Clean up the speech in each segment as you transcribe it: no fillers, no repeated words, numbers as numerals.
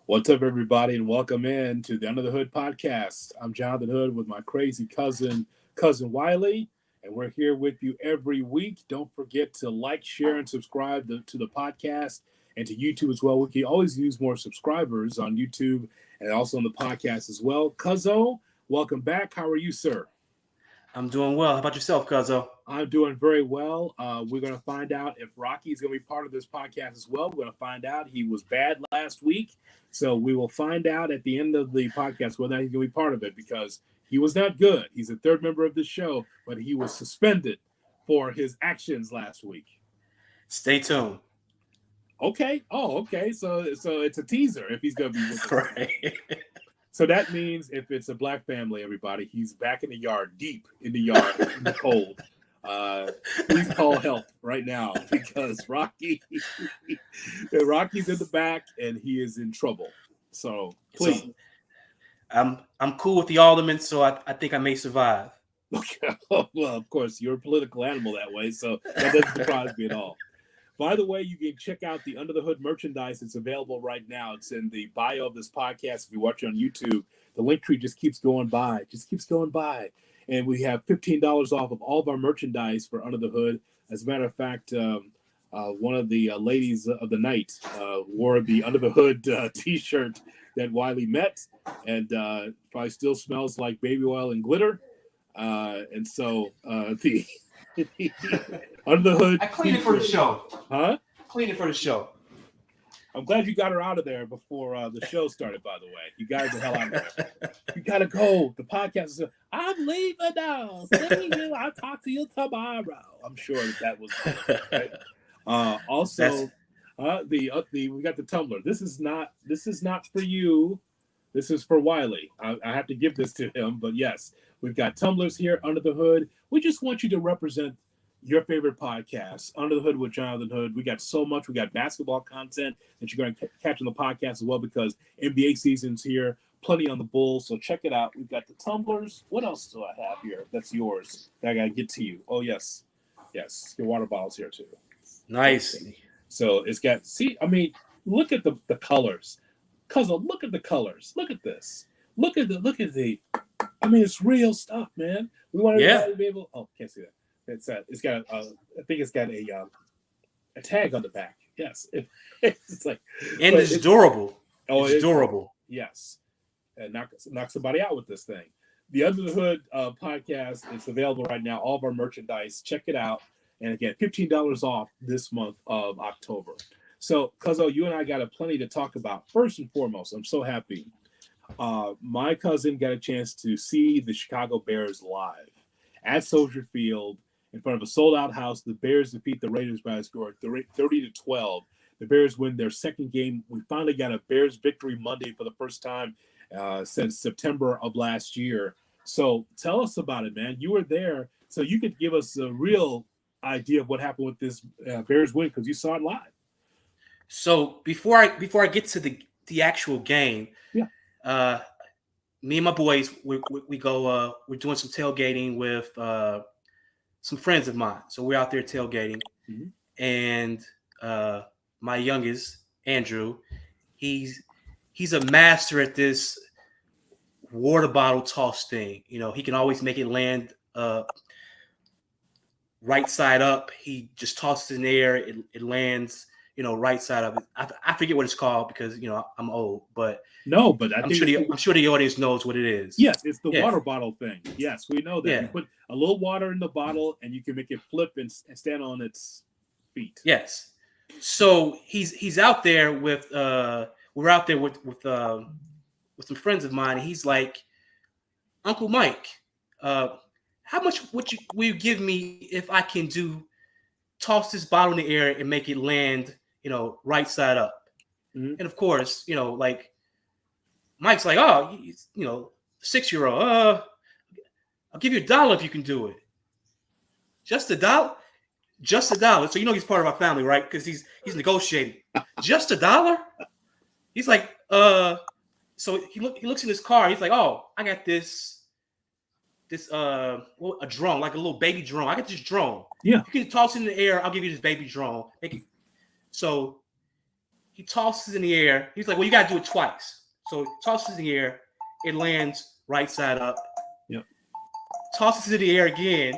What's up, everybody, and welcome in to the Under the Hood podcast. I'm Jonathan Hood with my crazy cousin Wiley, and we're here with you every week. Don't forget to like, share, and subscribe to the podcast and to YouTube as well. We can always use more subscribers on YouTube and also on the podcast as well. Cuzzo, welcome back. How are you, sir? I'm doing well. How about yourself, Cuzzo? I'm doing very well. We're going to find out if Rocky is going to be part of this podcast as well. We're going to find out. He was bad last week. So we will find out at the end of the podcast whether he's going to be part of it because he was not good. He's a third member of the show, but he was suspended for his actions last week. Stay tuned. Okay. Oh, okay. So it's a teaser if he's going to be with us. Right. So that means if it's a black family, everybody, he's back in the yard, deep in the yard, in the cold. Please call help right now because Rocky's in the back and he is in trouble. So please. So, I'm cool with the aldermen, so I think I may survive. Okay. Well, of course, you're a political animal that way, so that doesn't surprise me at all. By the way, you can check out the Under the Hood merchandise. It's available right now. It's in the bio of this podcast. If you watch it on YouTube, the link tree just keeps going by. And we have $15 off of all of our merchandise for Under the Hood. As a matter of fact, one of the ladies of the night wore the Under the Hood T-shirt that Wiley met, and probably still smells like baby oil and glitter. And so the Under the Hood. I cleaned it for the show. Huh? Cleaned it for the show. I'm glad you got her out of there before the show started, by the way. You got the hell out of there. You got to go. The podcast is, I'm leaving now. See you. I'll talk to you tomorrow. I'm sure that was good, right? Also, we got the tumbler. This is not for you. This is for Wiley. I have to give this to him, but yes, we've got tumblers here Under the Hood. We just want you to represent your favorite podcast, Under the Hood with Jonathan Hood. We got so much. We got basketball content that you're going to catch on the podcast as well because NBA season's here. Plenty on the Bulls, so check it out. We've got the tumblers. What else do I have here? That's yours. That I got to get to you. Oh, yes. Your water bottle's here too. Nice. So it's got, look at the colors. Cousin, look at the colors. Look at this. Look at the, it's real stuff, man. We want everybody to be able, can't see that. It's got I think it's got a tag on the back. Yes. It's like, and it's durable. Oh, it's durable. Yes. And knock somebody out with this thing. The Under the Hood podcast is available right now. All of our merchandise. Check it out. And again, $15 off this month of October. So, Cuzzo, you and I got plenty to talk about. First and foremost, I'm so happy. My cousin got a chance to see the Chicago Bears live at Soldier Field in front of a sold-out house. The Bears defeat the Raiders by a score of 30-12. The Bears win their second game. We finally got a Bears victory Monday for the first time since September of last year. So tell us about it, man. You were there, so you could give us a real idea of what happened with this Bears win because you saw it live. So before I get to the actual game, me and my boys we go we're doing some tailgating with some friends of mine. So we're out there tailgating, and my youngest Andrew, he's a master at this water bottle toss thing. You know, he can always make it land right side up. He just tosses it in the air. It lands, right side up. I forget what it's called because I'm old, but I'm sure the audience knows what it is. Yes, it's the water bottle thing. Yes, we know that. Yeah. You put a little water in the bottle and you can make it flip and stand on its feet. Yes. So he's out there with we're out there with some friends of mine. And he's like, Uncle Mike, how much will you give me if I can toss this bottle in the air and make it land, right side up? Mm-hmm. And of course, like Mike's like, 6-year-old, I'll give you $1 if you can do it. Just $1? Just $1. So he's part of our family, right? Because he's negotiating. Just $1? He's like, so he looks in his car. He's like, oh, I got this a drone, like a little baby drone. I got this drone. Yeah. You can toss it in the air. I'll give you this baby drone. So he tosses in the air. He's like, well, you got to do it twice. So he tosses in the air. It lands right side up. Yep. Tosses in the air again.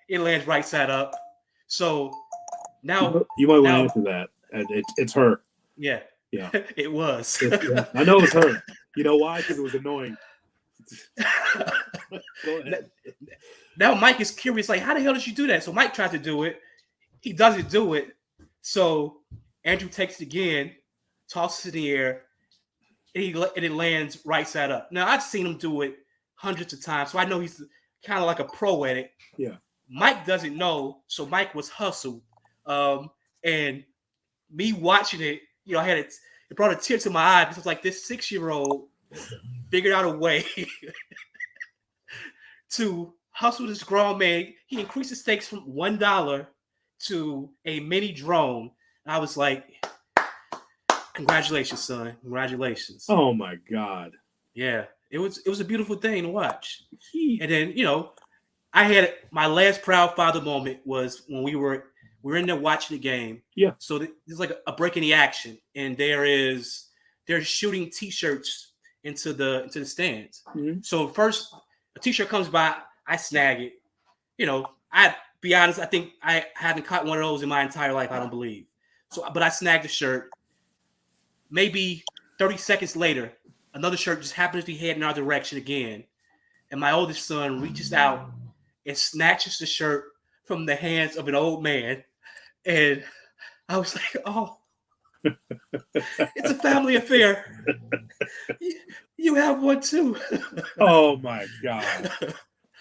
It lands right side up. So now you might want to answer that. It's her. Yeah. Yeah. It was. Yeah. I know it was her. You know why? Because it was annoying. Go ahead. Now Mike is curious, like, how the hell did you do that? So Mike tried to do it. He doesn't do it. So Andrew takes it again, tosses it in the air, and it lands right side up. Now, I've seen him do it hundreds of times, so I know he's kind of like a pro at it. Yeah. Mike doesn't know, so Mike was hustled. And me watching it, you know, it brought a tear to my eye because it was like this 6-year-old figured out a way to hustle this grown man. He increased the stakes from $1 to a mini drone. I was like, congratulations, son. Congratulations. Oh my God. Yeah. It was a beautiful thing to watch. And then, you know, I had my last proud father moment was when we were in there watching the game. Yeah. So there's like a break in the action, and they're shooting T-shirts into the stands. Mm-hmm. So first a T-shirt comes by, I snag it. You know, I be honest, I think I haven't caught one of those in my entire life. I don't believe. So, but I snagged the shirt. Maybe 30 seconds later, another shirt just happens to be heading in our direction again, and my oldest son reaches out and snatches the shirt from the hands of an old man. And I was like, oh, it's a family affair. You have one too. Oh my God.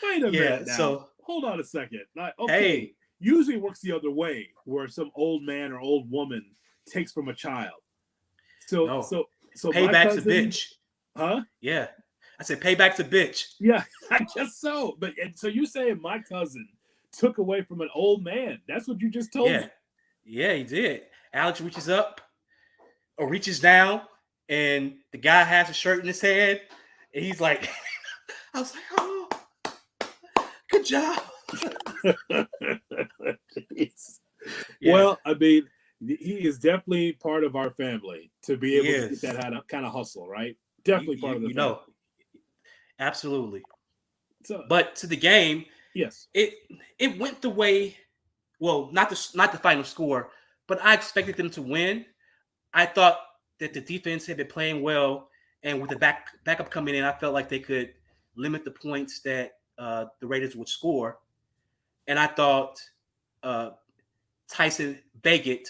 Wait a minute now. So hold on a second. Okay. Hey. Usually it works the other way, where some old man or old woman takes from a child. So payback's a bitch. Huh? Yeah. I said payback's a bitch. Yeah, I guess so. But so you're saying my cousin took away from an old man? That's what you just told me. Yeah, he did. Alex reaches up or reaches down, and the guy has a shirt in his hand, and he's like, I was like, oh, good job. Well, I mean, he is definitely part of our family to be able to get that kind of hustle, right? Definitely part of the family. Know, absolutely. So, but to the game, yes, it went the way. Well, not the final score, but I expected them to win. I thought that the defense had been playing well, and with the backup coming in, I felt like they could limit the points that the Raiders would score. And I thought Tyson Bagent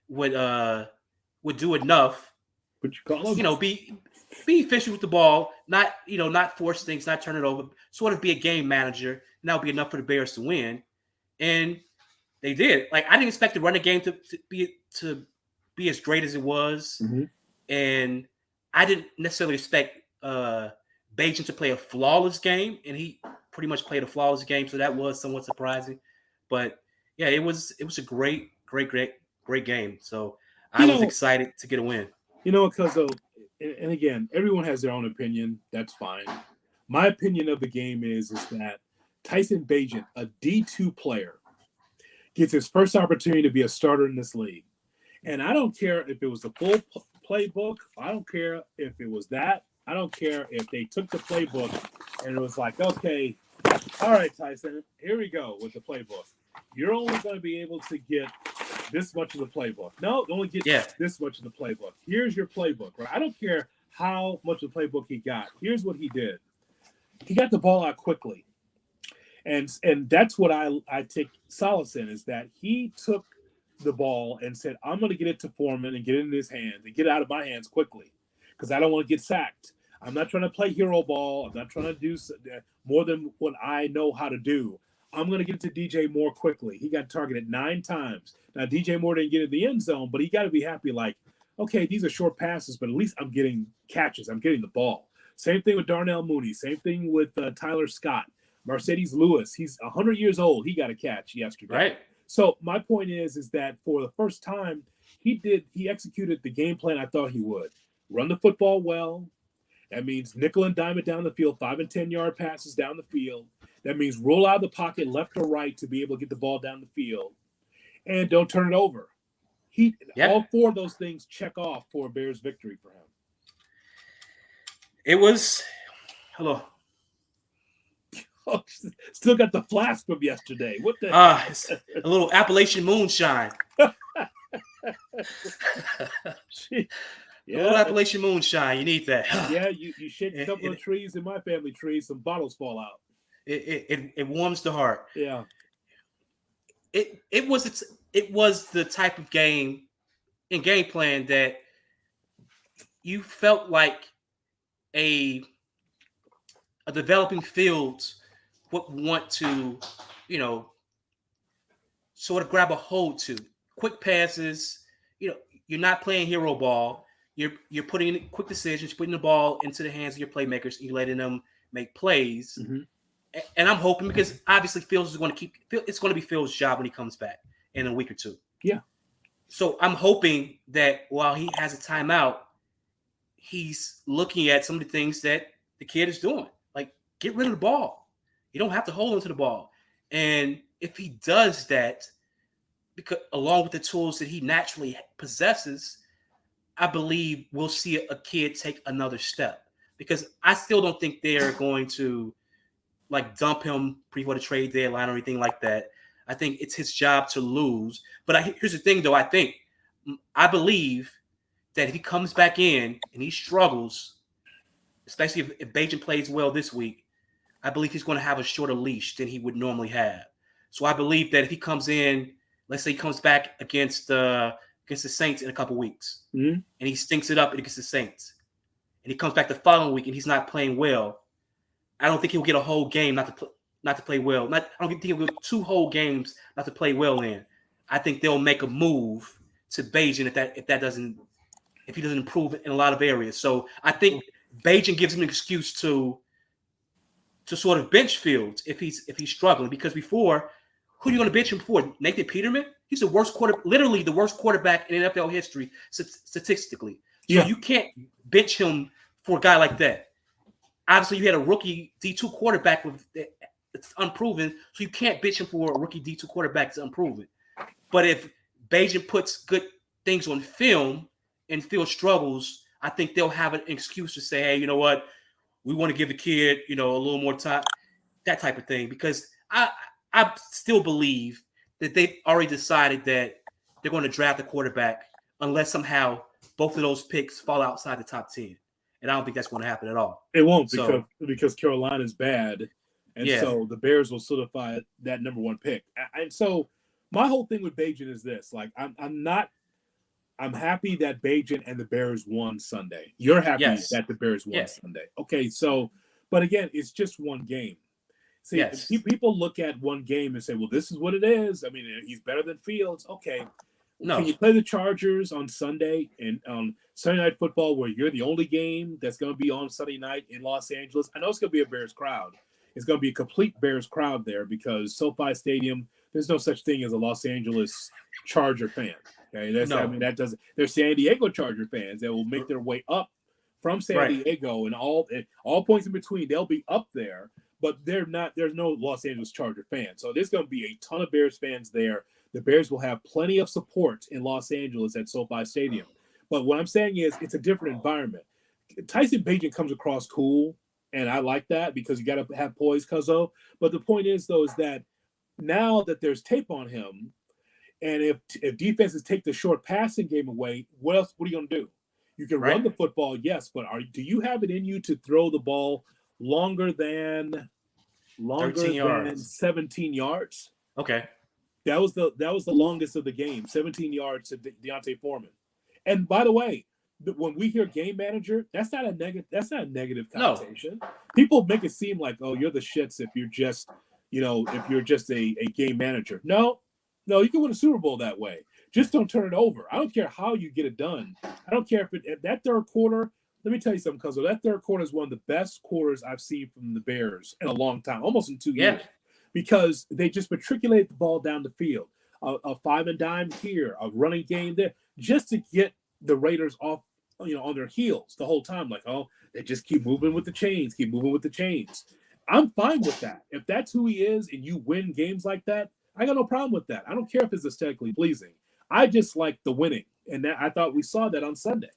would do enough. What you call him? You know, be efficient with the ball, not force things, not turn it over, sort of be a game manager, and that would be enough for the Bears to win. And they did. Like, I didn't expect the running game to be as great as it was. Mm-hmm. And I didn't necessarily expect Bagent to play a flawless game, and he pretty much played a flawless game, so that was somewhat surprising. But yeah, it was a great game. So I was excited to get a win. You know, because and again, everyone has their own opinion. That's fine. My opinion of the game is that Tyson Bagent, a D2 player, gets his first opportunity to be a starter in this league. And I don't care if it was the full playbook. I don't care if it was that. I don't care if they took the playbook and it was like, okay, all right, Tyson, here we go with the playbook. You're only going to be able to get this much of the playbook. No, only get this much of the playbook. Here's your playbook, right? I don't care how much of the playbook he got. Here's what he did. He got the ball out quickly. And that's what I take solace in, is that he took the ball and said, I'm going to get it to Foreman and get it in his hands and get it out of my hands quickly because I don't want to get sacked. I'm not trying to play hero ball. I'm not trying to do more than what I know how to do. I'm going to get it to DJ Moore quickly. He got targeted 9 times. Now, DJ Moore didn't get in the end zone, but he got to be happy like, okay, these are short passes, but at least I'm getting catches. I'm getting the ball. Same thing with Darnell Mooney. Same thing with Tyler Scott. Mercedes Lewis, he's 100 years old. He got a catch yesterday. Right. So my point is that for the first time, he executed the game plan I thought he would. Run the football well. That means nickel and dime it down the field, 5 and 10 yard passes down the field. That means roll out of the pocket left or right to be able to get the ball down the field. And don't turn it over. All four of those things check off for a Bears victory for him. It was hello. Oh, still got the flask from yesterday. What the It's a little Appalachian moonshine. A little Appalachian moonshine. You need that. Yeah, you shake a couple of trees in my family trees, some bottles fall out. It warms the heart. Yeah. It was the type of game plan that you felt like a developing field would want to, sort of grab a hold to. Quick passes, you're not playing hero ball. You're putting in quick decisions, putting the ball into the hands of your playmakers, and you're letting them make plays. Mm-hmm. And I'm hoping, because obviously Fields is going to it's going to be Fields' job when he comes back in a week or two. Yeah. So I'm hoping that while he has a timeout, he's looking at some of the things that the kid is doing. Like, get rid of the ball. You don't have to hold onto the ball. And if he does that, because along with the tools that he naturally possesses, I believe we'll see a kid take another step. Because I still don't think they're going to dump him before the trade deadline or anything like that. I think it's his job to lose. But here's the thing, though. I believe that if he comes back in and he struggles, especially if Bajan plays well this week, I believe he's going to have a shorter leash than he would normally have. So I believe that if he comes in, let's say he comes back against the Saints in a couple weeks, mm-hmm. and he stinks it up against the Saints, and he comes back the following week and he's not playing well, I don't think he'll get a whole game not to play well. I don't think he'll get 2 whole games not to play well in. I think they'll make a move to Bajan if he doesn't improve in a lot of areas. So I think Bajan gives him an excuse to sort of bench Fields if he's struggling, because before, who are you going to bench him for? Nathan Peterman? He's literally the worst quarterback in NFL history statistically. So you can't bench him for a guy like that. Obviously, you had a rookie D2 quarterback it's unproven, so you can't bench him for a rookie D2 quarterback that's unproven. But if Bajan puts good things on film and Field struggles, I think they'll have an excuse to say, hey, you know what? We want to give the kid, a little more time, that type of thing. Because I still believe that they've already decided that they're going to draft a quarterback unless somehow both of those picks fall outside the top 10. And I don't think that's going to happen at all. It won't, because Carolina's bad. And so the Bears will solidify that number 1 pick. And so my whole thing with Bajan is this. Like, I'm happy that Bajan and the Bears won Sunday. You're happy that the Bears won Sunday. Okay, so, but again, it's just one game. See, people look at one game and say, well, this is what it is. I mean, he's better than Fields. Okay. No. Can you play the Chargers on Sunday and on Sunday Night Football, where you're the only game that's going to be on Sunday night in Los Angeles? I know it's going to be a Bears crowd. It's going to be a complete Bears crowd there, because SoFi Stadium, there's no such thing as a Los Angeles Charger fan. Okay, there's San Diego Charger fans that will make their way up from San Diego, and all points in between. They'll be up there, but there's no Los Angeles Charger fans. So there's going to be a ton of Bears fans there. The Bears will have plenty of support in Los Angeles at SoFi Stadium. But what I'm saying is, it's a different environment. Tyson Bagent comes across cool, and I like that, because you got to have poise, Cuzzo. But the point is, though, is that now that there's tape on him, and if defenses take the short passing game away, what are you going to do? You can run the football, yes, but do you have it in you to throw the ball longer than 17 yards? Okay. That was the longest of the game, 17 yards to Deontay Foreman. And by the way, when we hear game manager, that's not a negative connotation. No. People make it seem like, oh, you're the shits if you're just, a game manager. No, you can win a Super Bowl that way. Just don't turn it over. I don't care how you get it done. I don't care if that third quarter. Let me tell you something, Cuzzo. That third quarter is one of the best quarters I've seen from the Bears in a long time, almost in 2 years. Because they just matriculate the ball down the field. A 5 and dime here, a running game there, just to get the Raiders off, on their heels the whole time. Like, oh, they just keep moving with the chains, I'm fine with that. If that's who he is and you win games like that, I got no problem with that. I don't care if it's aesthetically pleasing. I just like the winning, and I thought we saw that on Sunday.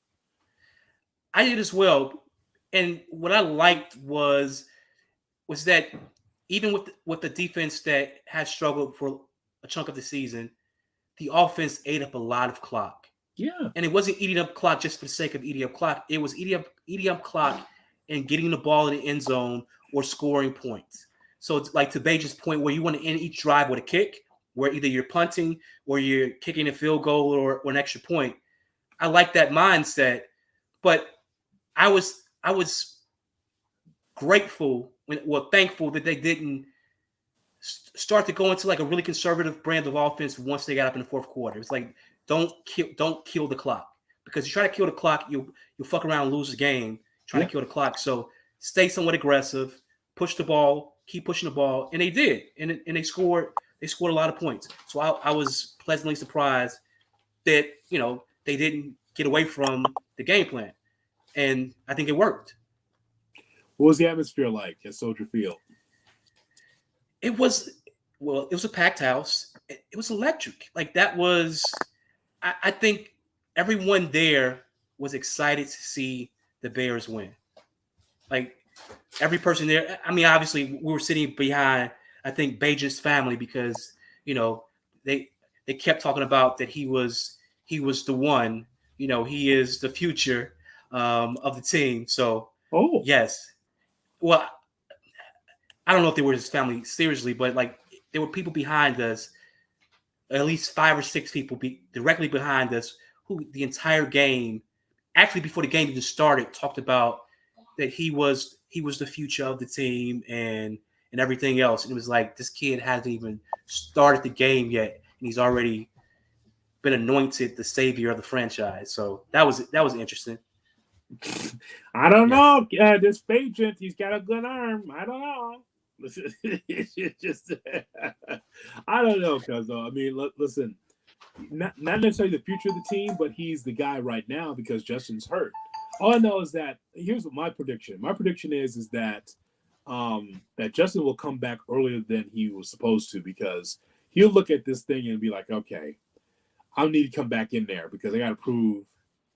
I did as well. And what I liked was that even with the defense that has struggled for a chunk of the season, the offense ate up a lot of clock. Yeah. And it wasn't eating up clock just for the sake of eating up clock. It was eating up clock and getting the ball in the end zone or scoring points. So it's like to Bajan's point where you want to end each drive with a kick, where either you're punting or you're kicking a field goal or an extra point. I like that mindset, but I was thankful that they didn't start to go into like a really conservative brand of offense once they got up in the fourth quarter. It's like don't kill the clock, because you try to kill the clock, you'll fuck around and lose the game trying to kill the clock. So stay somewhat aggressive, push the ball, keep pushing the ball, and they did, and they scored a lot of points. So I was pleasantly surprised that they didn't get away from the game plan, and I think it worked. What was the atmosphere like at Soldier Field? It was a packed house. It was electric. Like that was, I think everyone there was excited to see the Bears win. Like every person there. I mean, obviously we were sitting behind, I think, Bajan's family, because they kept talking about that he was the one. He is the future of the team. So yes. Well, I don't know if they were his family seriously, but like there were people behind us, at least 5 or 6 people directly behind us, who the entire game, actually before the game even started, talked about that he was the future of the team and everything else. And it was like, this kid hasn't even started the game yet, and he's already been anointed the savior of the franchise. So that was interesting. I don't know. This Bajan, he's got a good arm. I don't know. It's just, I don't know, cuz I mean, listen, not necessarily the future of the team, but he's the guy right now because Justin's hurt. All I know is that here's what my prediction. My prediction is that that Justin will come back earlier than he was supposed to, because he'll look at this thing and be like, okay, I need to come back in there because I got to prove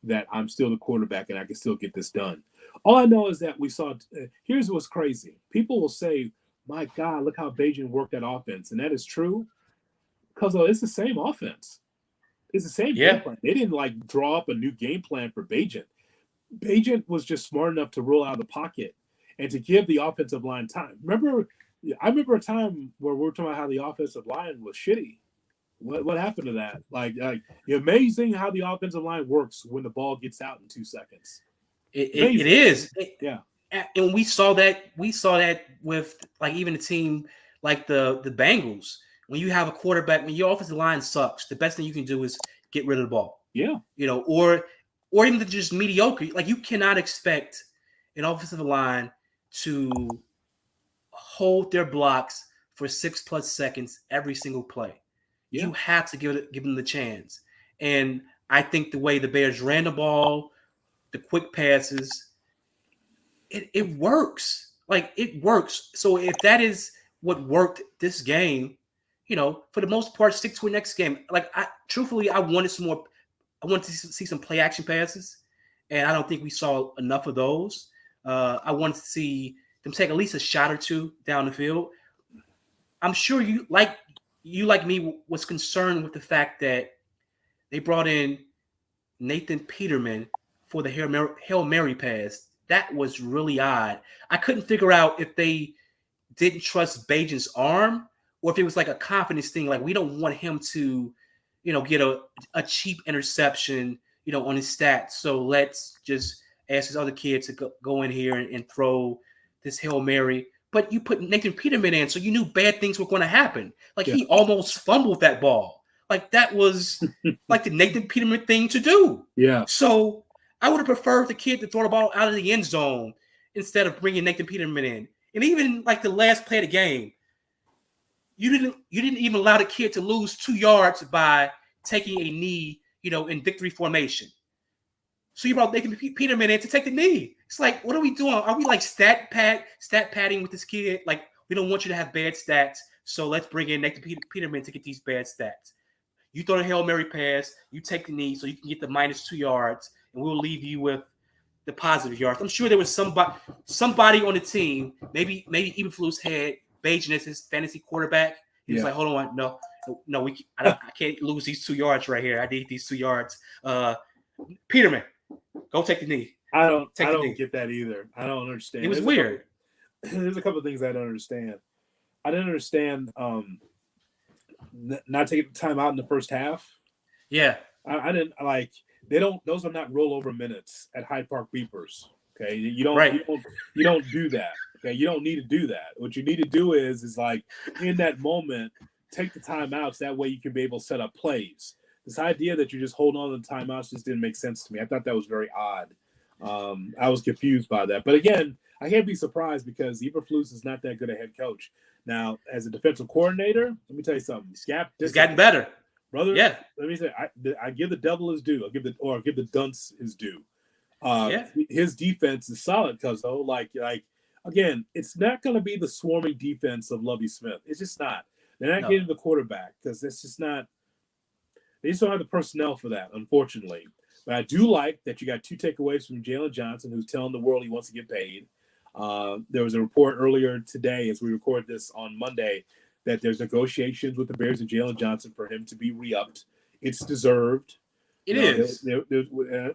that I'm still the quarterback and I can still get this done. All I know is that we saw. Here's what's crazy. People will say, my God, look how Bajan worked that offense. And that is true, because it's the same offense. It's the same game plan. They didn't like draw up a new game plan for Bajan. Bajan was just smart enough to roll out of the pocket and to give the offensive line time. I remember a time where we were talking about how the offensive line was shitty. What happened to that? Like amazing how the offensive line works when the ball gets out in 2 seconds. It is. Yeah. And we saw that with like even a team like the Bengals. When you have a quarterback, when your offensive line sucks, the best thing you can do is get rid of the ball. Yeah. Or even just mediocre. Like you cannot expect an offensive line to hold their blocks for 6+ seconds every single play. Yeah. You have to give them the chance. And I think the way the Bears ran the ball, the quick passes, it works. Like it works. So if that is what worked this game, for the most part, stick to the next game. Like I wanted some more. I wanted to see some play action passes, and I don't think we saw enough of those. I wanted to see them take at least a shot or two down the field. I'm sure you like me was concerned with the fact that they brought in Nathan Peterman for the Hail Mary pass. That was really odd. I couldn't figure out if they didn't trust Bajan's arm or if it was like a confidence thing. Like, we don't want him to, get a cheap interception, on his stats. So let's just ask this other kid to go in here and throw this Hail Mary. But you put Nathan Peterman in, so you knew bad things were going to happen. Like, he almost fumbled that ball. Like, that was like the Nathan Peterman thing to do. Yeah. So I would have preferred the kid to throw the ball out of the end zone instead of bringing Nathan Peterman in. And even like the last play of the game, you didn't even allow the kid to lose 2 yards by taking a knee, in victory formation. So you brought Nathan Peterman in to take the knee. It's like, what are we doing? Are we like stat padding with this kid? Like, we don't want you to have bad stats, so let's bring in Nathan Peterman to get these bad stats. You throw the Hail Mary pass, you take the knee so you can get the -2 yards, and we'll leave you with the positive yards. I'm sure there was somebody on the team, maybe Eberflus had Bajan as his fantasy quarterback. He was like, hold on, no, I can't lose these 2 yards right here. I need these 2 yards. Peterman, go take the knee. I don't get that either. I don't understand. It was weird. There's a couple of things I don't understand. I didn't understand not taking time out in the first half. Yeah. I didn't like. Those are not rollover minutes at Hyde Park Beepers. Okay, you don't do that. Okay, you don't need to do that. What you need to do is like in that moment, take the timeouts. That way you can be able to set up plays. This idea that you just hold on to the timeouts just didn't make sense to me. I thought that was very odd. I was confused by that. But again, I can't be surprised because Eberflus is not that good a head coach. Now, as a defensive coordinator, let me tell you something. It's gotten better. Brother, yeah. Let me say, I give the devil his due. I'll give the dunce his due. His defense is solid because like again, it's not going to be the swarming defense of Lovie Smith. It's just not. They're not getting the quarterback because it's just not. They just don't have the personnel for that, unfortunately. But I do like that you got 2 takeaways from Jalen Johnson, who's telling the world he wants to get paid. There was a report earlier today, as we record this on Monday, that there's negotiations with the Bears and Jalen Johnson for him to be re-upped. It's deserved. It is.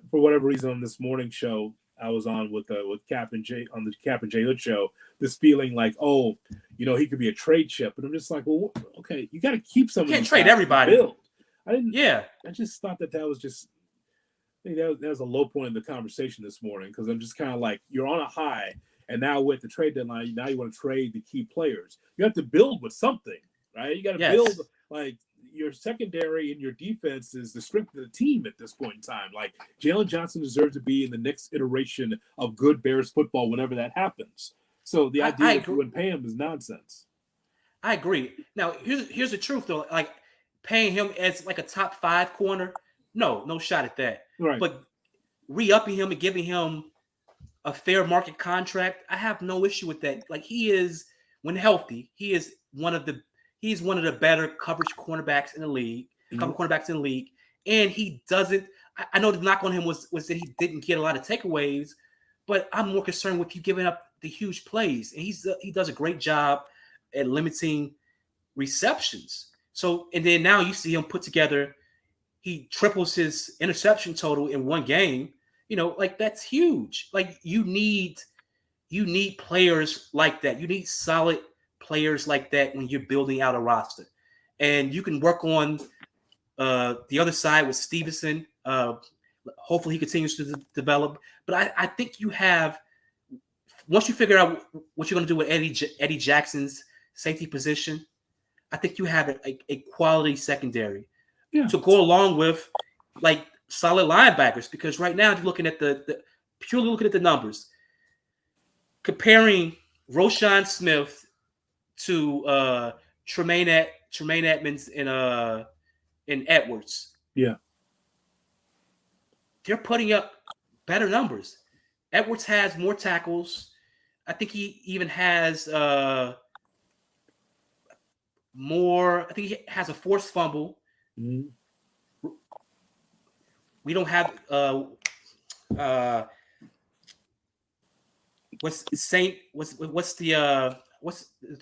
For whatever reason, on this morning show I was on with Cap and Jay on the Cap and Jay Hood show, this feeling like, he could be a trade chip, and I'm just like, well, okay, you got to keep some. You can't trade everybody. I didn't. Yeah. I just thought that was just. I think that was a low point in the conversation this morning because I'm just kind of like, you're on a high. And now with the trade deadline, now you want to trade the key players. You have to build with something, right? You got to build like your secondary and your defense is the strength of the team at this point in time. Like Jalen Johnson deserves to be in the next iteration of good Bears football whenever that happens. So the idea that you wouldn't pay him is nonsense. I agree. Now here's the truth though. Like paying him as like a top 5 corner, no shot at that. Right. But re-upping him and giving him a fair market contract, I have no issue with that. Like he is, when healthy, he's one of the better coverage cornerbacks in the league, and he doesn't. I know the knock on him was that he didn't get a lot of takeaways, but I'm more concerned with you giving up the huge plays, and he does a great job at limiting receptions. So, and then now you see him put together, he triples his interception total in one game. Like that's huge. Like you need players like that. You need solid players like that when you're building out a roster. And you can work on the other side with Stevenson. Hopefully he continues to develop. But I think you have, once you figure out what you're going to do with Eddie Jackson's safety position, I think you have a quality secondary to go along with like solid linebackers, because right now, if you're looking at purely looking at the numbers, comparing Roschon Smith to Tremaine Edmonds and Edwards. Yeah. They're putting up better numbers. Edwards has more tackles. I think he even has more. I think he has a forced fumble. Mm-hmm. We don't have what's the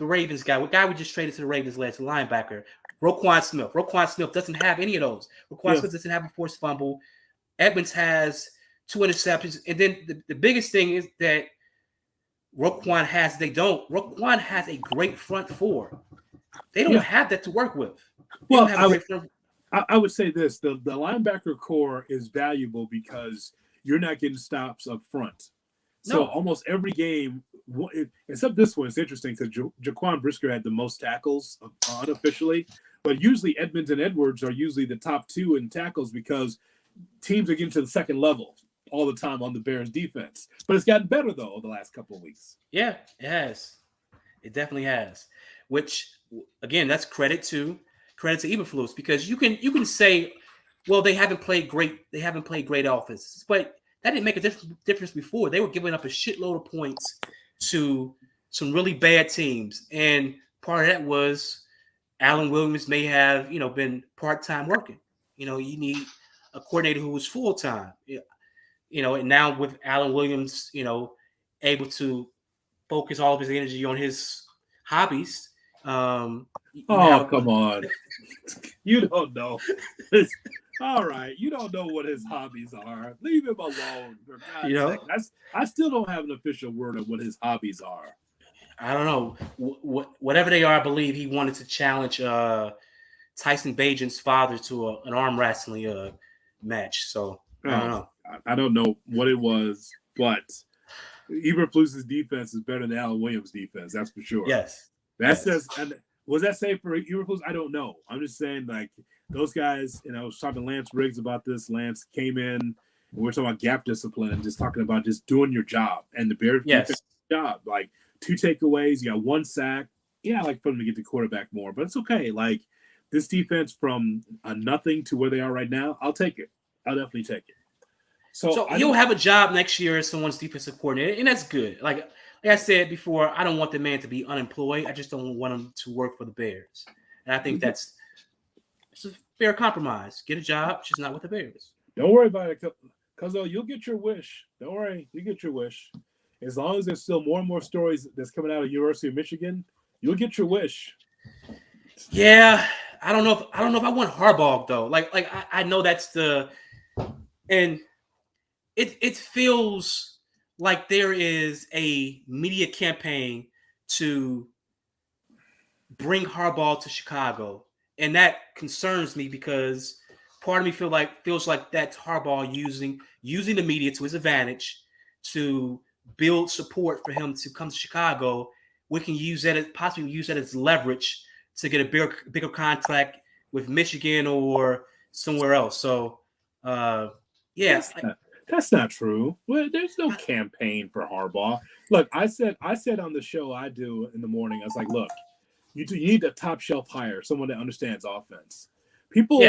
Ravens guy? What guy we just traded to the Ravens last? Linebacker Roquan Smith. Roquan Smith doesn't have any of those. Roquan Smith doesn't have a forced fumble. Edmonds has 2 interceptions, and then the biggest thing is that Roquan has. Roquan has a great front 4. They don't have that to work with. I would say this: the linebacker core is valuable because you're not getting stops up front. So almost every game, except this one, it's interesting because Jaquan Brisker had the most tackles unofficially, but usually Edmonds and Edwards are usually the top 2 in tackles because teams are getting to the second level all the time on the Bears defense. But it's gotten better though over the last couple of weeks. Yeah, it has. It definitely has. Which again, that's credit to Eberflus, because you can say, well, they haven't played great offenses, but that didn't make a difference before. They were giving up a shitload of points to some really bad teams, and part of that was Alan Williams may have, been part-time working. You need a coordinator who is full-time. And now with Alan Williams, able to focus all of his energy on his hobbies, you Oh, have come on. You don't know. All right. You don't know what his hobbies are. Leave him alone, for you God's know sake. I still don't have an official word of what his hobbies are. I don't know whatever they are. I believe he wanted to challenge Tyson Bagent's father to an arm wrestling match. So I don't know. I don't know what it was, but Eberflus's defense is better than Alan Williams' defense. That's for sure. Yes. That says, and was that safe for Eberflus? I don't know. I'm just saying, like, those guys, I was talking to Lance Riggs about this. Lance came in, and we're talking about gap discipline and just talking about just doing your job. And the Bears defense job, like 2 takeaways, you got 1 sack. Yeah, I like for them to get the quarterback more, but it's okay. Like, this defense from a nothing to where they are right now, I'll take it. I'll definitely take it. So he'll have a job next year as someone's defensive coordinator, and that's good. Like I said before, I don't want the man to be unemployed. I just don't want him to work for the Bears. And I think it's a fair compromise. Get a job, just not with the Bears. Don't worry about it, because you'll get your wish. Don't worry, you get your wish. As long as there's still more and more stories that's coming out of University of Michigan, you'll get your wish. Yeah, I don't know if I want Harbaugh though. Like I know that's and it feels like there is a media campaign to bring Harbaugh to Chicago, and that concerns me because part of me feels like that's Harbaugh using the media to his advantage to build support for him to come to Chicago. We can possibly use that as leverage to get a bigger contract with Michigan or somewhere else. So, That's not true. Well, there's no campaign for Harbaugh. Look, I said on the show I do in the morning, I was like, look, you need a top shelf hire, someone that understands offense. People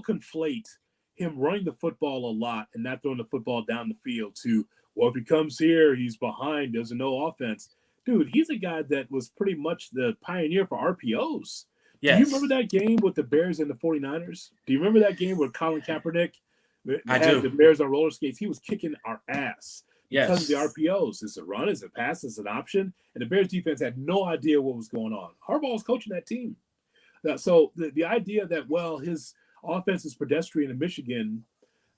conflate him running the football a lot and not throwing the football down the field to, well, if he comes here, he's behind, doesn't know offense. Dude, he's a guy that was pretty much the pioneer for RPOs. Yes. Do you remember that game with the Bears and the 49ers? Do you remember that game with Colin Kaepernick? I do. The Bears on roller skates. He was kicking our ass because yes. of the RPOs. Is it a run? Is it a pass? Is it an option? And the Bears defense had no idea what was going on. Harbaugh was coaching that team. So the idea that, well, his offense is pedestrian in Michigan,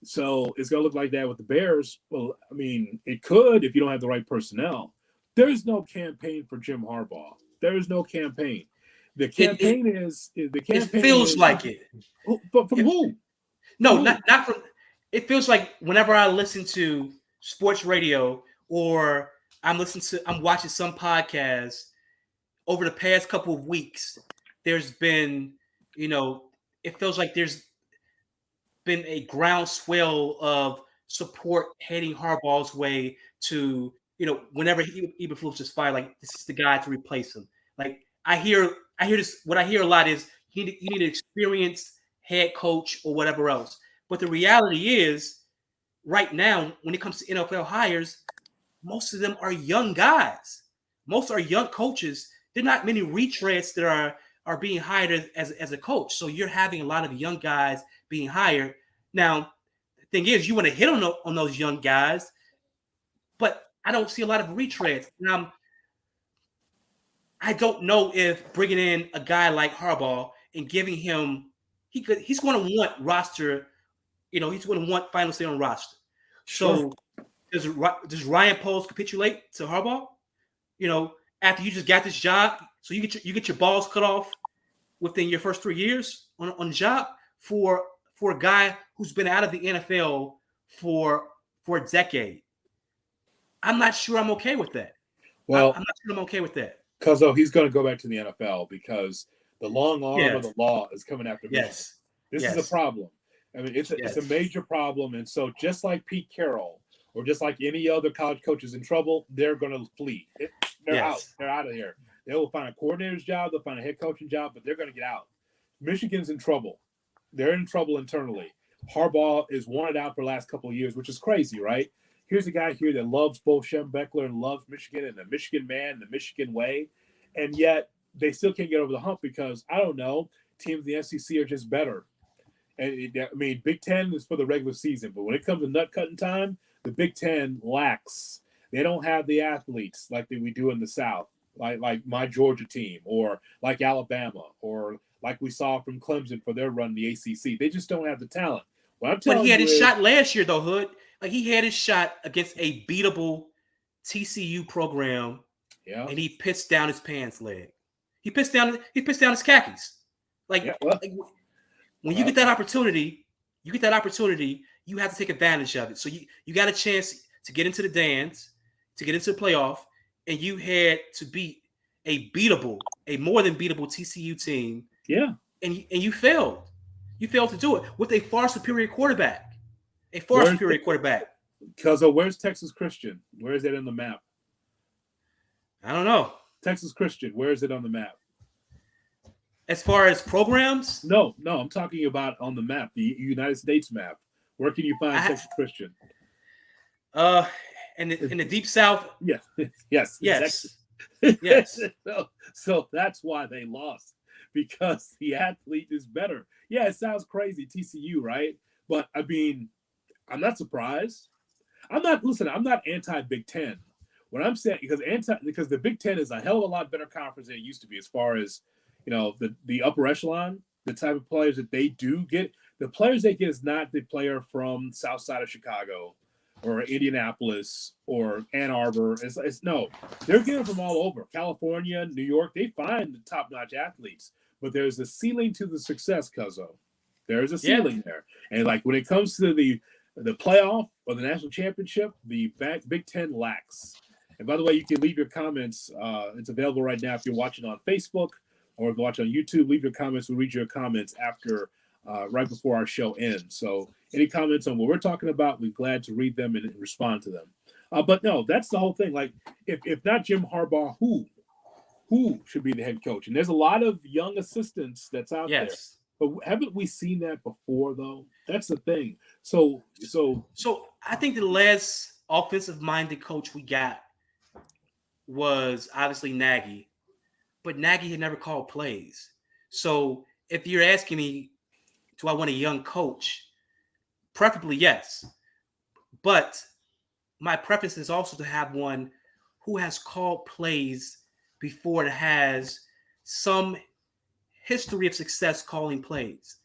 so it's going to look like that with the Bears. Well, I mean, it could if you don't have the right personnel. There is no campaign for Jim Harbaugh. There is no campaign. The campaign It feels like it. But from who? No, not from. It feels like whenever I listen to sports radio or I'm watching some podcast over the past couple of weeks, there's been, it feels like there's been a groundswell of support heading Harbaugh's way to, whenever Eberflus is fired, like this is the guy to replace him. Like I hear this. What I hear a lot is you need an experienced head coach or whatever else. But the reality is, right now, when it comes to NFL hires, most of them are young guys. Most are young coaches. There are not many retreads that are being hired as a coach. So you're having a lot of young guys being hired. Now, the thing is, you want to hit on those young guys, but I don't see a lot of retreads. And I don't know if bringing in a guy like Harbaugh and giving him he's going to want roster. He's going to want final say on roster. So does Ryan Poles capitulate to Harbaugh? After you just got this job, so you get your balls cut off within your first 3 years on the job for a guy who's been out of the NFL for a decade. I'm not sure I'm okay with that. Well, I'm not sure I'm okay with that. Because he's going to go back to the NFL because the long arm of the law is coming after him. Yes. This is a problem. I mean, it's a major problem. And so just like Pete Carroll or just like any other college coach is in trouble, they're going to flee. They're out. They're out of here. They will find a coordinator's job. They'll find a head coaching job, but they're going to get out. Michigan's in trouble. They're in trouble internally. Harbaugh is wanted out for the last couple of years, which is crazy, right? Here's a guy that loves both Shem Beckler and loves Michigan and the Michigan man, the Michigan way. And yet they still can't get over the hump because I don't know, teams in the SEC are just better. And I mean, Big Ten is for the regular season, but when it comes to nut cutting time, the Big Ten lacks. They don't have the athletes like we do in the South, like my Georgia team, or like Alabama, or like we saw from Clemson for their run in the ACC. They just don't have the talent. What I'm telling But he had you his is, shot last year, though, Hood. Like he had his shot against a beatable TCU program, yeah, and he pissed down his pants leg. He pissed down his khakis. Like, yeah, when you get that opportunity, you have to take advantage of it. So you got a chance to get into the dance, to get into the playoff, and you had to beat a more than beatable TCU team. yeah. And you failed. You failed to do it with a far superior quarterback. Because where's Texas Christian? Where is it on the map? I don't know. Texas Christian, where is it on the map? As far as programs? No, I'm talking about on the map, the United States map. Where can you find Texas Christian? In the deep South. Yes. Exactly. Yes. So that's why they lost, because the athlete is better. Yeah, it sounds crazy, TCU, right? But I mean, I'm not surprised. I'm not anti-Big Ten. What I'm saying, because the Big Ten is a hell of a lot better conference than it used to be as far as, the upper echelon, the type of players that they do get. The players they get is not the player from South Side of Chicago or Indianapolis or Ann Arbor. No, they're getting from all over. California, New York, they find the top-notch athletes. But there's a ceiling to the success, Cuzzo. There's a ceiling there. And like when it comes to the playoff or the national championship, the Big Ten lacks. And by the way, you can leave your comments. It's available right now if you're watching on Facebook or if you watch on YouTube. Leave your comments. We'll read your comments after, right before our show ends. So any comments on what we're talking about, we're glad to read them and respond to them. But no, that's the whole thing. Like, if not Jim Harbaugh, who should be the head coach? And there's a lot of young assistants that's out there. But haven't we seen that before, though? That's the thing. So I think the last offensive-minded coach we got was obviously Nagy, but Nagy had never called plays. So if you're asking me, do I want a young coach? Preferably yes. But my preference is also to have one who has called plays before, and has some history of success calling plays.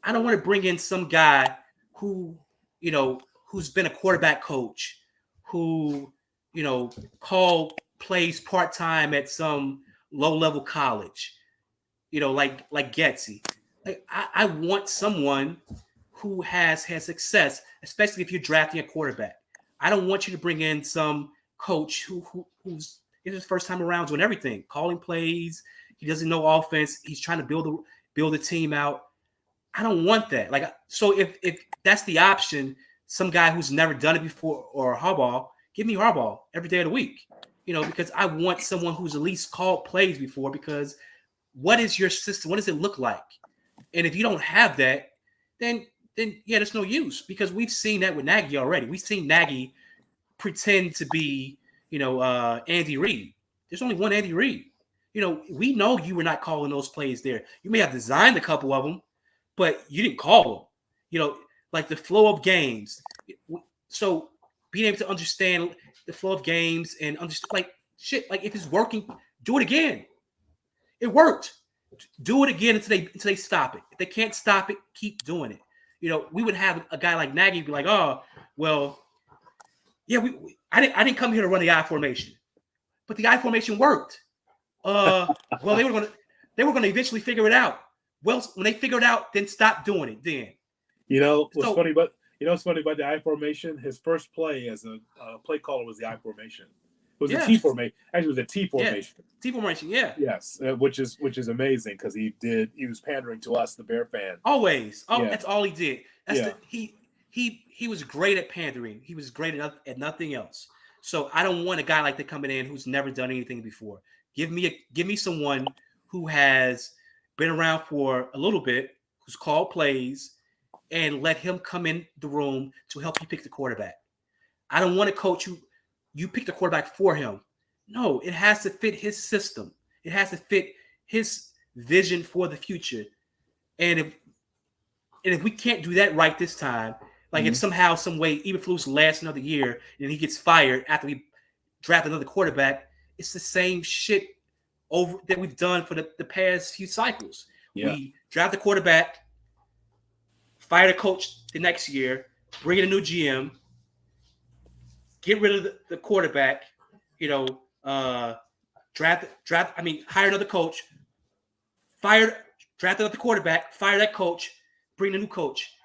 I don't want to bring in some guy who's been a quarterback coach, who, called plays part-time at some low-level college, like Getsy. I want someone who has had success, especially if you're drafting a quarterback. I don't want you to bring in some coach who's his first time around doing everything, calling plays. He doesn't know offense. He's trying to build a team out. I don't want that. Like, so if that's the option, some guy who's never done it before, or Harbaugh, give me Harbaugh every day of the week. Because I want someone who's at least called plays before. Because what is your system? What does it look like? And if you don't have that, then yeah, there's no use. Because we've seen that with Nagy already. We've seen Nagy pretend to be, Andy Reid. There's only one Andy Reid. We know you were not calling those plays there. You may have designed a couple of them, but you didn't call them. Like the flow of games. So being able to understand the flow of games and understand, like, shit, like if it's working, do it again. It worked. Do it again until they stop it. If they can't stop it, keep doing it. We would have a guy like Nagy be like, oh, well, yeah, I didn't come here to run the I formation, but the I formation worked. Well, they were going to eventually figure it out. Well, when they figure it out, then stop doing it. Then what's funny about the I formation? His first play as a play caller was the I formation. It was a T formation. Actually, it was a T formation. Yeah. T formation, yeah. Yes, which is amazing because he was pandering to us, the Bear fan. Always. That's all he did. He was great at pandering. He was great at nothing else. So I don't want a guy like that coming in who's never done anything before. Give me someone who has been around for a little bit, who's called plays, and let him come in the room to help you pick the quarterback. I don't want a coach you pick the quarterback for him. No, it has to fit his system. It has to fit his vision for the future. And if we can't do that right this time, like if somehow, some way, Eberflus lasts another year and he gets fired after we draft another quarterback, it's the same shit over that we've done for the past few cycles. Yeah. We draft the quarterback, fire the coach the next year, bring in a new GM, get rid of the quarterback, hire another coach, draft another quarterback, fire that coach, bring a new coach.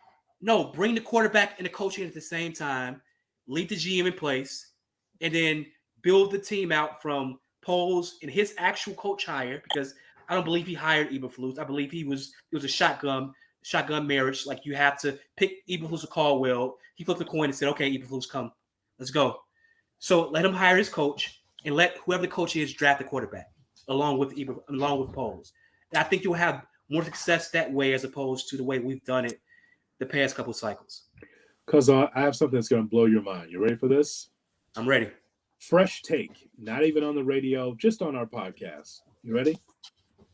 No, bring the quarterback and the coach in at the same time, leave the GM in place, and then build the team out from Poles and his actual coach hire, because I don't believe he hired Eberflus. I believe it was a shotgun marriage. Like, you have to pick Eberflus or Caldwell. He flipped the coin and said, okay, Eberflus, come. Let's go. So let him hire his coach and let whoever the coach is draft the quarterback along with Poles. And I think you'll have more success that way as opposed to the way we've done it the past couple cycles. Because I have something that's going to blow your mind. You ready for this? I'm ready. Fresh take, not even on the radio, just on our podcast. You ready?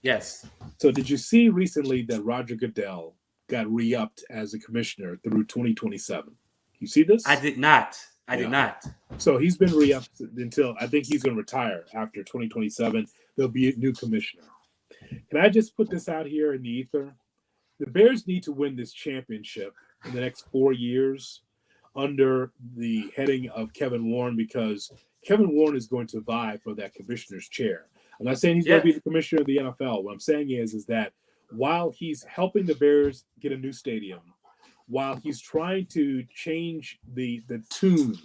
Yes. So did you see recently that Roger Goodell got re-upped as a commissioner through 2027? You see this? I did not. I did not. So he's been re-upped until, I think he's going to retire after 2027. There'll be a new commissioner. Can I just put this out here in the ether? The Bears need to win this championship in the next 4 years under the heading of Kevin Warren, because Kevin Warren is going to vie for that commissioner's chair. I'm not saying he's going to be the commissioner of the NFL. What I'm saying is that while he's helping the Bears get a new stadium, while he's trying to change the tune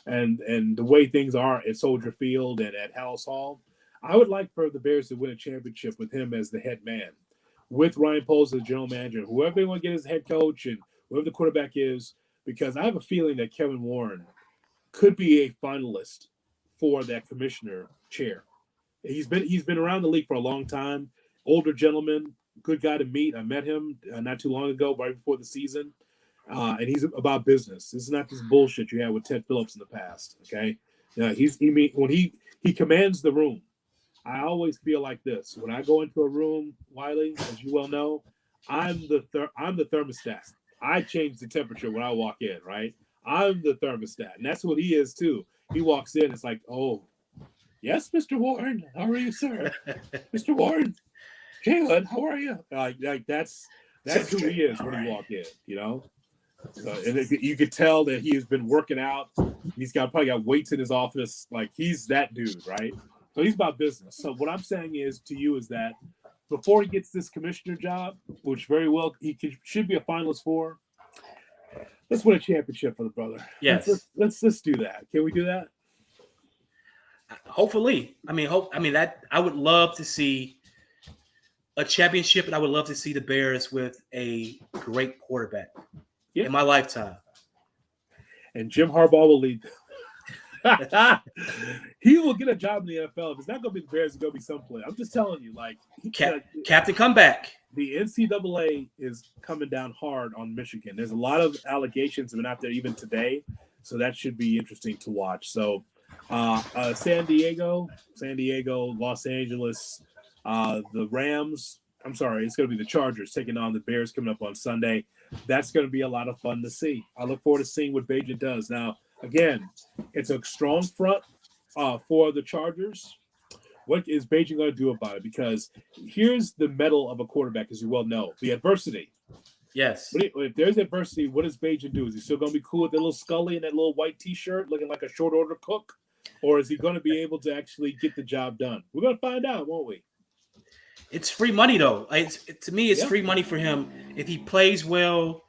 and the way things are at Soldier Field and at Hallis Hall, I would like for the Bears to win a championship with him as the head man, with Ryan Poles as general manager, whoever they want to get as head coach and whoever the quarterback is, because I have a feeling that Kevin Warren could be a finalist for that commissioner chair. He's been around the league for a long time. Older gentleman, good guy to meet. I met him not too long ago, right before the season, and he's about business. This is not this bullshit you had with Ted Phillips in the past. Okay, when he commands the room. I always feel like this when I go into a room, Wiley, as you well know. I'm the thermostat. I change the temperature when I walk in. Right, I'm the thermostat, and that's what he is too. He walks in, it's like, oh. Yes, Mr. Warren. How are you, sir? Mr. Warren. Jalen, how are you? Like that's who he is when he walk in, and you could tell that he has been working out. He's probably got weights in his office. Like, he's that dude, right? So he's about business. So what I'm saying is to you is that before he gets this commissioner job, which very well should be a finalist for, let's win a championship for the brother. Yes. Let's do that. Can we do that? Hopefully. I would love to see a championship, and I would love to see the Bears with a great quarterback in my lifetime. And Jim Harbaugh will lead. He will get a job in the NFL. If it's not going to be the Bears, it's going to be someplace. I'm just telling you, Captain Comeback. The NCAA is coming down hard on Michigan. There's a lot of allegations that have been out there even today, so that should be interesting to watch. So San Diego, Los Angeles, the Rams. I'm sorry, it's going to be the Chargers taking on the Bears coming up on Sunday. That's going to be a lot of fun to see. I look forward to seeing what Beijing does. Now, again, it's a strong front for the Chargers. What is Beijing going to do about it? Because here's the mettle of a quarterback, as you well know, the adversity. Yes. If there's adversity, what does Beijing do? Is he still going to be cool with that little Scully and that little white T-shirt looking like a short order cook? Or is he going to be able to actually get the job done? We're going to find out, won't we? It's free money, though. To me, it's free money for him. If he plays well,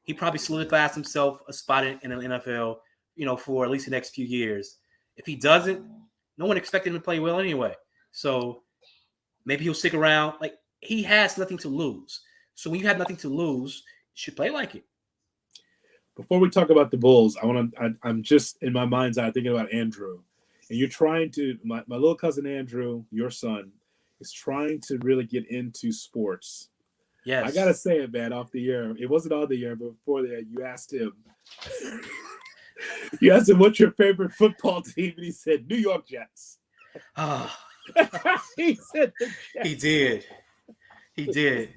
he probably solidifies himself a spot in the NFL, for at least the next few years. If he doesn't, no one expected him to play well anyway. So maybe he'll stick around. Like, he has nothing to lose. So when you have nothing to lose, you should play like it. Before we talk about the Bulls, I'm just in my mind's eye thinking about Andrew. And you're trying to, my little cousin Andrew, your son, is trying to really get into sports. Yes. I got to say it, man, off the air. It wasn't on the air, but before that, you asked him, what's your favorite football team? And he said, New York Jets. He said the Jets. He did. He did.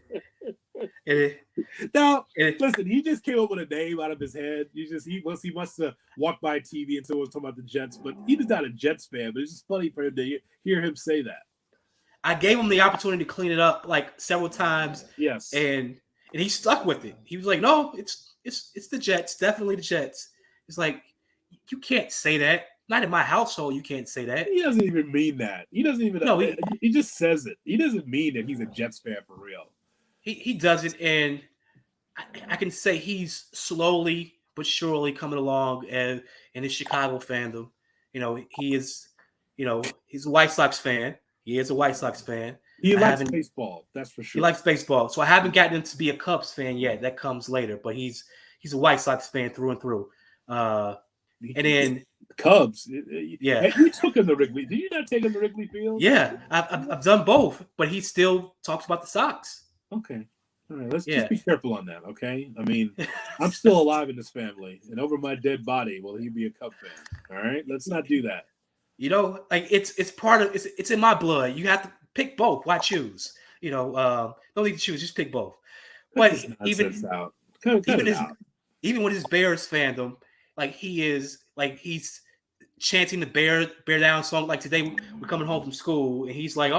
It, Now, it, listen, he just came up with a name out of his head. He must have walked by TV and someone was talking about the Jets, but he was not a Jets fan. But it's just funny for him to hear him say that. I gave him the opportunity to clean it up like several times. Yes, and he stuck with it. He was like, "No, it's the Jets, definitely the Jets." It's like you can't say that. Not in my household, you can't say that. he doesn't even mean that. He doesn't even. No, he just says it. He doesn't mean that he's a Jets fan for real. he does it, and I can say he's slowly but surely coming along and in his Chicago fandom. He is, he's a White Sox fan. He is a White Sox fan. He likes baseball, that's for sure. He likes baseball. So I haven't gotten him to be a Cubs fan yet. That comes later. But he's a White Sox fan through and through. And then Cubs. Yeah. You took him to Wrigley. Did you not take him to Wrigley Field? Yeah, I've done both, but he still talks about the Sox. Okay. All right, let's just be careful on that, okay? I mean, I'm still alive in this family, and over my dead body will he be a Cub fan. All right? Let's not do that. Like it's part of it's in my blood. You have to pick both. Why choose? Don't need to choose. Just pick both. But even with his Bears fandom, like he's chanting the bear down song. Like today, we're coming home from school, and he's like,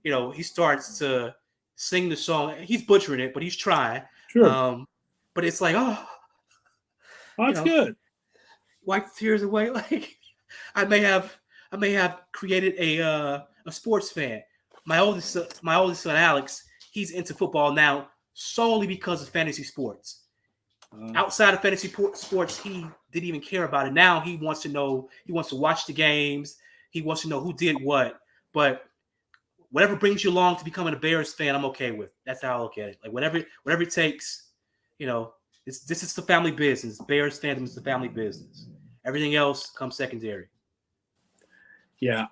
he starts to sing the song. He's butchering it, but he's trying. Sure. But it's like, that's good. Wipe the tears away. Like I may have created a sports fan. My oldest son Alex, he's into football now solely because of fantasy sports. Outside of fantasy sports, he didn't even care about it. Now he wants to know. He wants to watch the games. He wants to know who did what. But whatever brings you along to becoming a Bears fan, I'm okay with. That's how I look at it. Like whatever it takes. This is the family business. Bears fandom is the family business. Everything else comes secondary. Yeah,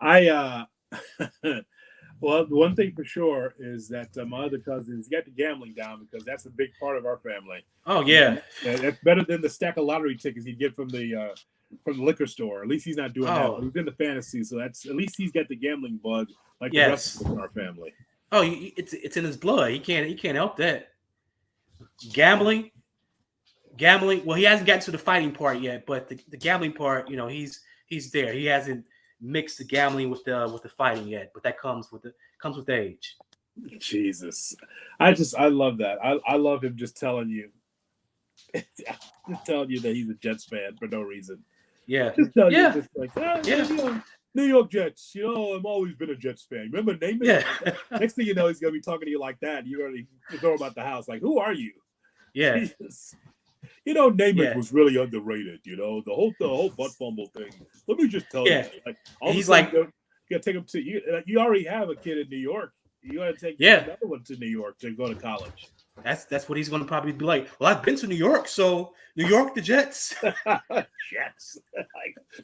well, one thing for sure is that my other cousins got the gambling down because that's a big part of our family. Oh yeah, that's better than the stack of lottery tickets you get from the liquor store. At least he's not doing that. He's in the fantasy, so that's at least he's got the gambling bug like the rest of our family. Oh, it's in his blood. He can't help that. Gambling. Well, he hasn't gotten to the fighting part yet, but the gambling part, he's there. He hasn't mixed the gambling with the fighting yet, but that comes with age. Jesus, I love that. I love him just telling you that he's a Jets fan for no reason. Yeah, just tell you just like New York Jets. I've always been a Jets fan. Remember Namath? Yeah. Next thing you know, he's gonna be talking to you like that. You're gonna throw him out the house. Like, who are you? Yeah. Jesus. Namath was really underrated. The whole butt fumble thing. Let me just tell you. Like, he's like, you gotta take him to you. You already have a kid in New York. You gotta take another one to New York to go to college. That's what he's gonna probably be like. Well, I've been to New York, so New York, the Jets. Jets.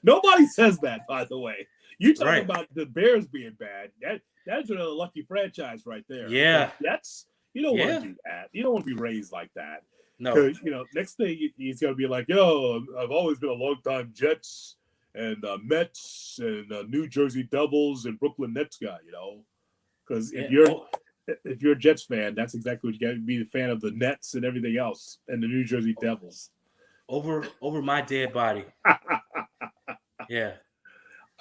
Nobody says that, by the way. You talk about the Bears being bad. That's another lucky franchise right there. Yeah. Jets. You don't want to do that. You don't want to be raised like that. No. Because, next thing he's going to be like, I've always been a long-time Jets and Mets and New Jersey Devils and Brooklyn Nets guy, Because if you're a Jets fan, that's exactly what you got to be, a fan of the Nets and everything else and the New Jersey Devils. Over my dead body. Yeah.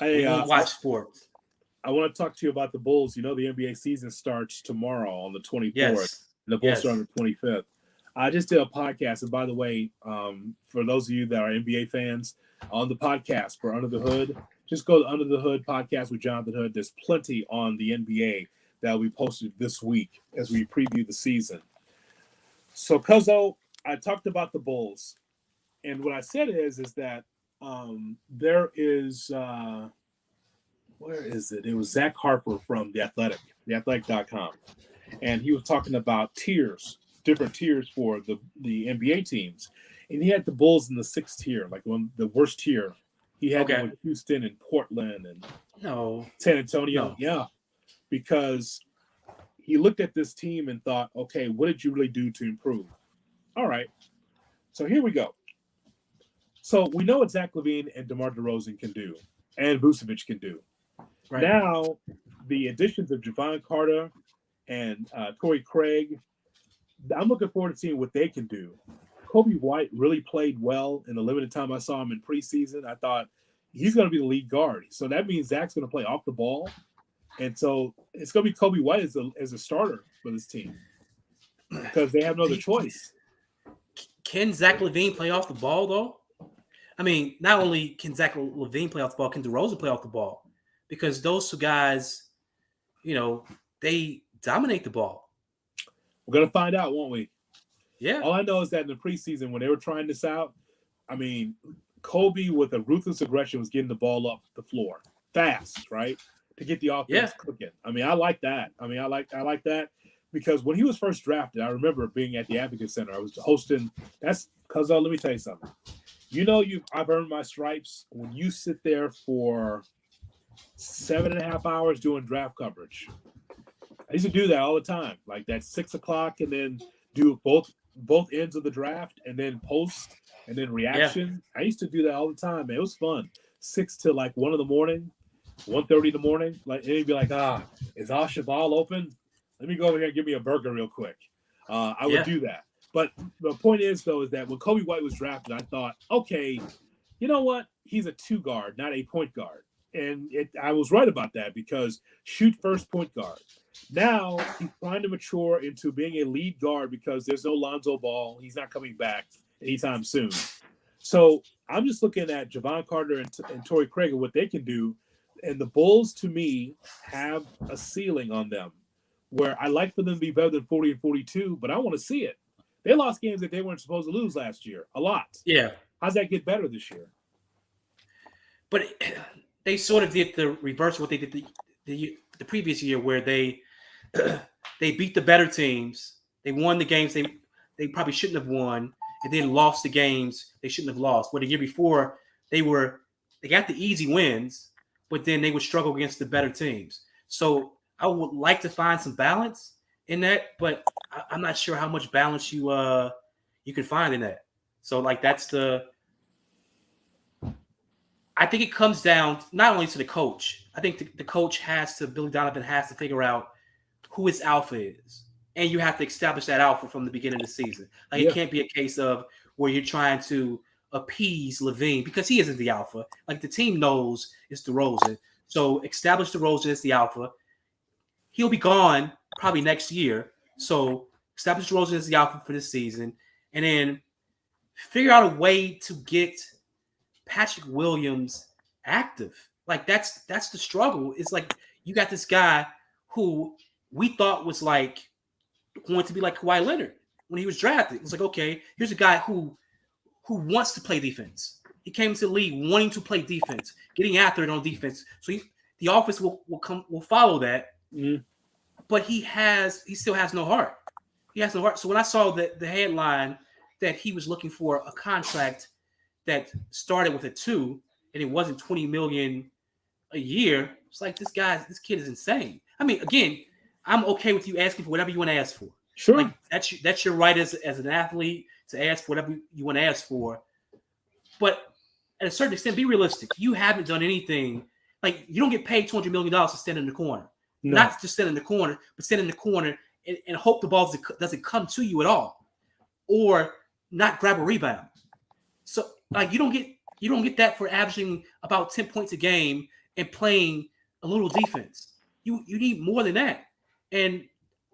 I watch sports. I want to talk to you about the Bulls. The NBA season starts tomorrow on the 24th. Yes. And the Bulls start on the 25th. I just did a podcast, and by the way, for those of you that are NBA fans, on the podcast for Under the Hood, just go to Under the Hood podcast with Jonathan Hood. There's plenty on the NBA that will be posted this week as we preview the season. So, Cuzzo, I talked about the Bulls, and what I said is that there is where is it? It was Zach Harper from The Athletic, theathletic.com, and he was talking about different tiers for the NBA teams, and he had the Bulls in the 6th tier, like the worst tier. He had them with Houston and Portland and San Antonio. Yeah, because he looked at this team and thought, okay, what did you really do to improve? All right, so here we go. So we know what Zach LaVine and DeMar DeRozan can do, and Vucevic can do. Right. Now, the additions of Javon Carter and Torrey Craig, I'm looking forward to seeing what they can do. Kobe White really played well in the limited time I saw him in preseason. I thought he's going to be the lead guard. So that means Zach's going to play off the ball. And so it's going to be Kobe White as a starter for this team because they have no other choice. Can Zach LaVine play off the ball, though? I mean, not only can Zach LaVine play off the ball, can DeRozan play off the ball? Because those two guys, they dominate the ball. We're going to find out, won't we? Yeah. All I know is that in the preseason, when they were trying this out, I mean, Kobe with a ruthless aggression was getting the ball up the floor fast, right, to get the offense cooking. I mean, I like that. I mean, I like that because when he was first drafted, I remember being at the Advocate Center. I was hosting. That's because let me tell you something. I've earned my stripes when you sit there for 7.5 hours doing draft coverage. I used to do that all the time, like that 6 o'clock, and then do both ends of the draft, and then post, and then reaction. Yeah. I used to do that all the time, man. It was fun. 6 to like 1 in the morning, 1:30 in the morning. Like, and you'd be like, is Al Cheval open? Let me go over here and give me a burger real quick. I would do that. But the point is, though, is that when Kobe White was drafted, I thought, okay, you know what? He's a 2 guard, not a point guard. And I was right about that because shoot first point guard. Now he's trying to mature into being a lead guard because there's no Lonzo Ball. He's not coming back anytime soon. So I'm just looking at Javon Carter and Torrey Craig and what they can do. And the Bulls, to me, have a ceiling on them where I like for them to be better than 40 and 42, but I want to see it. They lost games that they weren't supposed to lose last year, a lot. Yeah. How's that get better this year? But they sort of did the reverse of what they did the previous year, where they beat the better teams. They won the games they probably shouldn't have won, and then lost the games they shouldn't have lost. Where the year before they got the easy wins, but then they would struggle against the better teams. So I would like to find some balance in that, but I'm not sure how much balance you can find in that. So like I think it comes down not only to the coach. I think the coach Billy Donovan has to figure out who his alpha is. And you have to establish that alpha from the beginning of the season. Like It can't be a case of where you're trying to appease LaVine because he isn't the alpha. Like the team knows it's DeRozan. So establish DeRozan as the alpha. He'll be gone probably next year. So establish DeRozan as the alpha for this season. And then figure out a way to get Patrick Williams active. Like that's the struggle. It's like you got this guy who we thought was like going to be like Kawhi Leonard when he was drafted. It was like, okay, here's a guy who wants to play defense. He came to the league wanting to play defense, getting after it on defense. So the offense will follow that. Mm-hmm. But he still has no heart. He has no heart. So when I saw the headline that he was looking for a contract that started with a 2 and it wasn't $20 million a year, it's like this kid is insane. I mean, again, I'm okay with you asking for whatever you want to ask for. Sure. Like that's your right as an athlete to ask for whatever you want to ask for. But at a certain extent, be realistic. You haven't done anything. Like you don't get paid $200 million to stand in the corner. No. Not just stand in the corner, but stand in the corner and hope the ball doesn't come to you at all, or not grab a rebound. So like you don't get that for averaging about 10 points a game and playing a little defense. You need more than that. And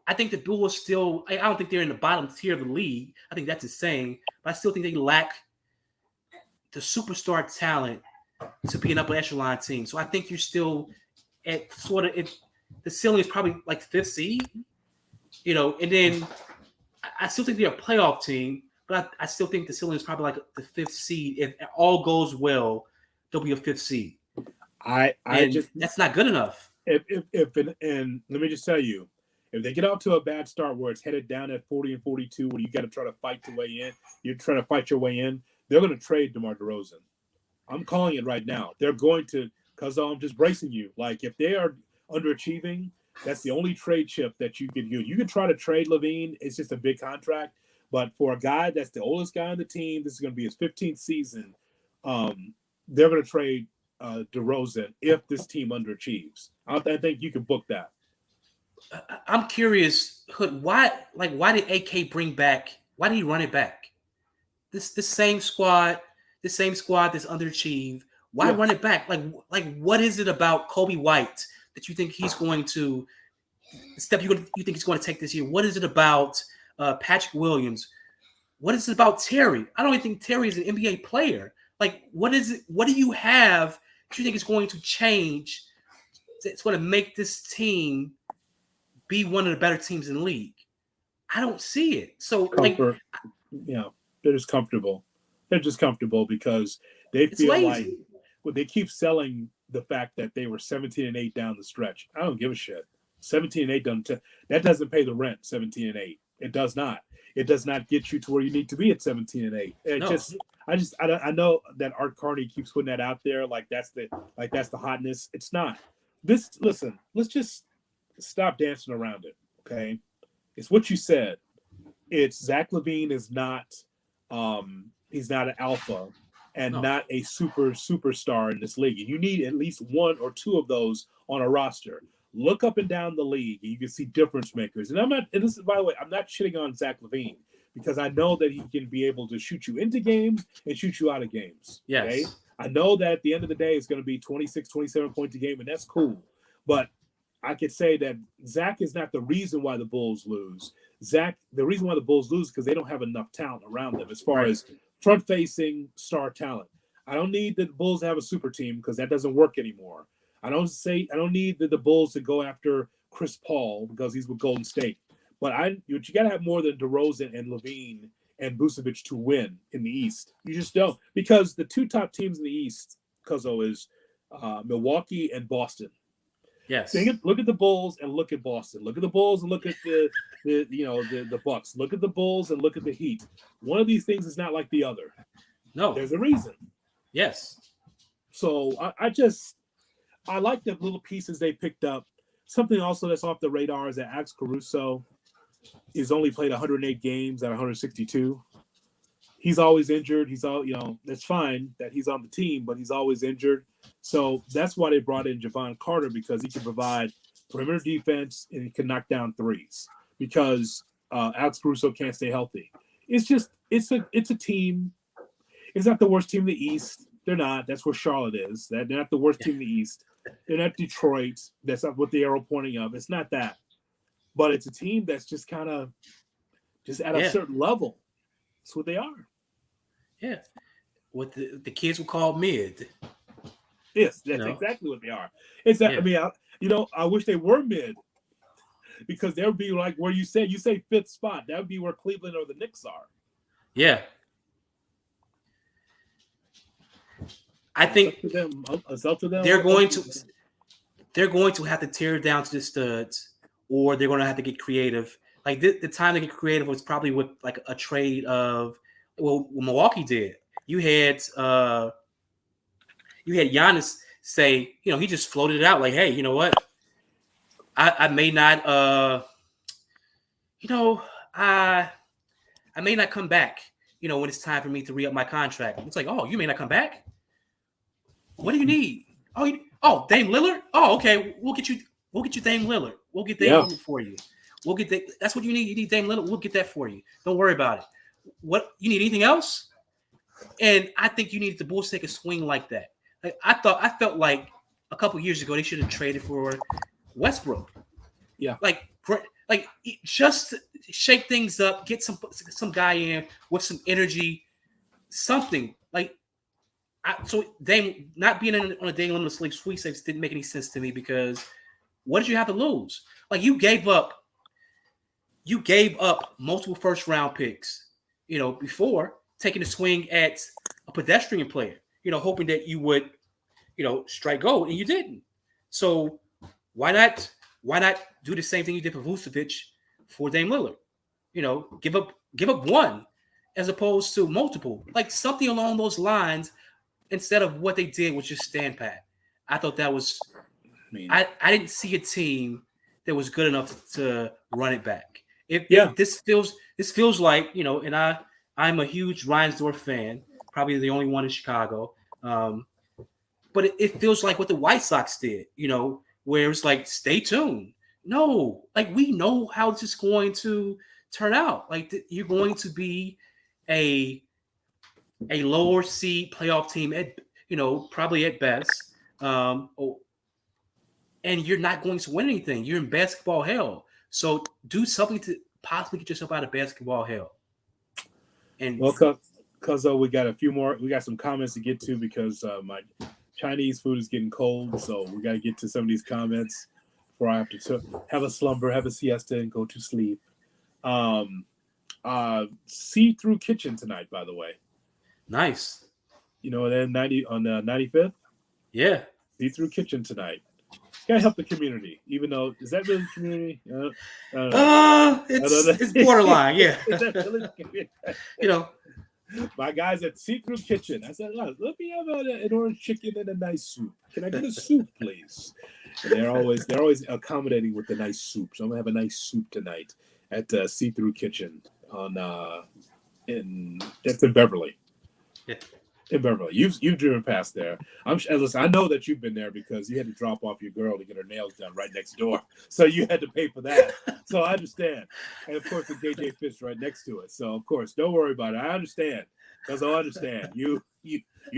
I think the Bulls still, I don't think they're in the bottom tier of the league. I think that's insane. But I still think they lack the superstar talent to be an upper echelon team. So I think you're still at sort of the ceiling is probably like 5th seed, and then I still think they're a playoff team, but I still think the ceiling is probably like the 5th seed. If all goes well, they'll be a 5th seed. That's not good enough. And let me just tell you, if they get off to a bad start where it's headed down at 40 and 42, when you got to try to fight your way in, they're going to trade DeMar DeRozan. I'm calling it right now. They're going to, because I'm just bracing you. Like if they are underachieving, that's the only trade chip that you can use. You can try to trade LaVine. It's just a big contract. But for a guy that's the oldest guy on the team, this is going to be his 15th season. They're going to trade DeRozan if this team underachieves. I think you can book that. I'm curious, Hood, why did AK bring back? Why did he run it back? This same squad that's underachieved. Why run it back? Like what is it about Kobe White that you think he's going to step? You think he's going to take this year? What is it about Patrick Williams? What is it about Terry? I don't even think Terry is an NBA player. Like, what is it? What do you have that you think is going to change? It's going to make this team be one of the better teams in the league. I don't see it. So, Comfort, they're just comfortable. They're just comfortable because they feel lazy. They keep selling the fact that they were 17-8 down the stretch. I don't give a shit. 17-8 that doesn't pay the rent. 17-8. It does not. It does not get you to where you need to be at 17-8. I know that Art Carney keeps putting that out there like that's the hotness. It's not. Listen, let's just stop dancing around it. Okay, it's what you said. It's Zach LaVine is not he's not an alpha and not a superstar in this league. And you need at least one or two of those on a roster. Look up and down the league and you can see difference makers. And this is, by the way, I'm not shitting on Zach LaVine because I know that he can be able to shoot you into games and shoot you out of games. Yes. Okay? I know that at the end of the day it's going to be 26, 27 points a game, and that's cool. But I could say that Zach is not the reason why the Bulls lose. The reason why the Bulls lose is because they don't have enough talent around them as far as front-facing star talent. I don't need the Bulls to have a super team because that doesn't work anymore. I don't need the Bulls to go after Chris Paul because he's with Golden State. But you got to have more than DeRozan and LaVine and Vucevic to win in the East. You just don't, because the two top teams in the East, Cuzzo, is Milwaukee and Boston. Yes. Look at the Bulls and look at Boston. Look at the Bulls and look at the Bucks. Look at the Bulls and look at the Heat. One of these things is not like the other. No, there's a reason. Yes. So I like the little pieces they picked up. Something also that's off the radar is that Alex Caruso is only played 108 games out of 162. He's always injured. That's fine that he's on the team, but he's always injured. So that's why they brought in Javon Carter, because he can provide perimeter defense and he can knock down threes, because Alex Caruso can't stay healthy. It's a team. It's not the worst team in the East. They're not. That's where Charlotte is. They're not the worst team in the East. They're not Detroit. That's not what the arrow pointing of. It's not that. But it's a team that's just kind of just at a certain level. That's what they are. Yeah. What the kids would call mid. Yes, that's exactly what they are. I mean, I wish they were mid, because they would be like where you say fifth spot. That would be where Cleveland or the Knicks are. Yeah. I think it's up to them. They're going to have to tear it down to the studs, or they're going to have to get creative. Like the time to get creative was probably with like a trade of what Milwaukee did. You had Giannis say, he just floated it out like, hey, you know what? I may not I may not come back, when it's time for me to re-up my contract. It's like, oh, you may not come back? What do you need? Dame Lillard? Oh, okay. We'll get you Dame Lillard. We'll get Dame Lillard for you. We'll get that. That's what you need. You need Dame Lillard. We'll get that for you. Don't worry about it. What you need? Anything else? And I think you need the Bulls to take a swing like that. I felt like a couple years ago they should have traded for Westbrook. Yeah. Like just shake things up, get some guy in with some energy, something like. So Dame not being on a Dame Lillard sweepstakes didn't make any sense to me, because what did you have to lose? Like you gave up multiple first round picks, before taking a swing at a pedestrian player, hoping that you would, strike gold, and you didn't. So why not do the same thing you did for Vucevic for Dame Lillard? Give up one as opposed to multiple, like something along those lines. Instead of what they did was just stand pat. I thought that was I didn't see a team that was good enough to run it back. This feels like, and I'm a huge Reinsdorf fan, probably the only one in Chicago. but it feels like what the White Sox did, where it's like, stay tuned. No, like we know how this is going to turn out. Like you're going to be a lower seed playoff team at probably at best, and you're not going to win anything. You're in basketball hell. So do something to possibly get yourself out of basketball hell. And because we got a few more. We got some comments to get to because my Chinese food is getting cold, so we got to get to some of these comments before I have to have a slumber, have a siesta, and go to sleep. See-through kitchen tonight, by the way. Nice. Then 90 on the 95th. Yeah. See-through kitchen tonight. Gotta help the community, even though is that really the community? It's borderline, yeah. Is that really my guys at See-Through Kitchen. I said, let me have an orange chicken and a nice soup. Can I get a soup, please? And they're always accommodating with the nice soup. So I'm gonna have a nice soup tonight at See-Through Kitchen it's in Beverly. Yeah. In Beverly, you've driven past there. Listen, I know that you've been there because you had to drop off your girl to get her nails done right next door, so you had to pay for that. So I understand, and of course the JJ Fish right next to it. So of course, don't worry about it. I understand because I understand you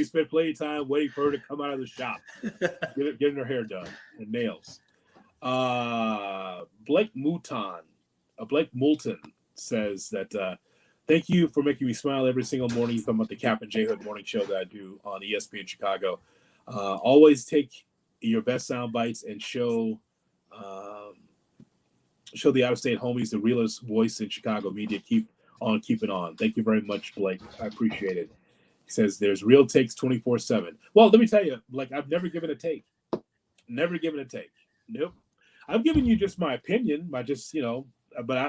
spent plenty of time waiting for her to come out of the shop, getting her hair done and nails. Blake Moulton says that. Thank you for making me smile every single morning. You talking about the Cap and J Hood morning show that I do on ESPN Chicago. Always take your best sound bites and show the out-of-state homies the realest voice in Chicago media. Keep it on. Thank you very much, Blake. I appreciate it. He says there's real takes 24/7. Well, let me tell you, I've never given a take. Never given a take. Nope. I've given you just my opinion, but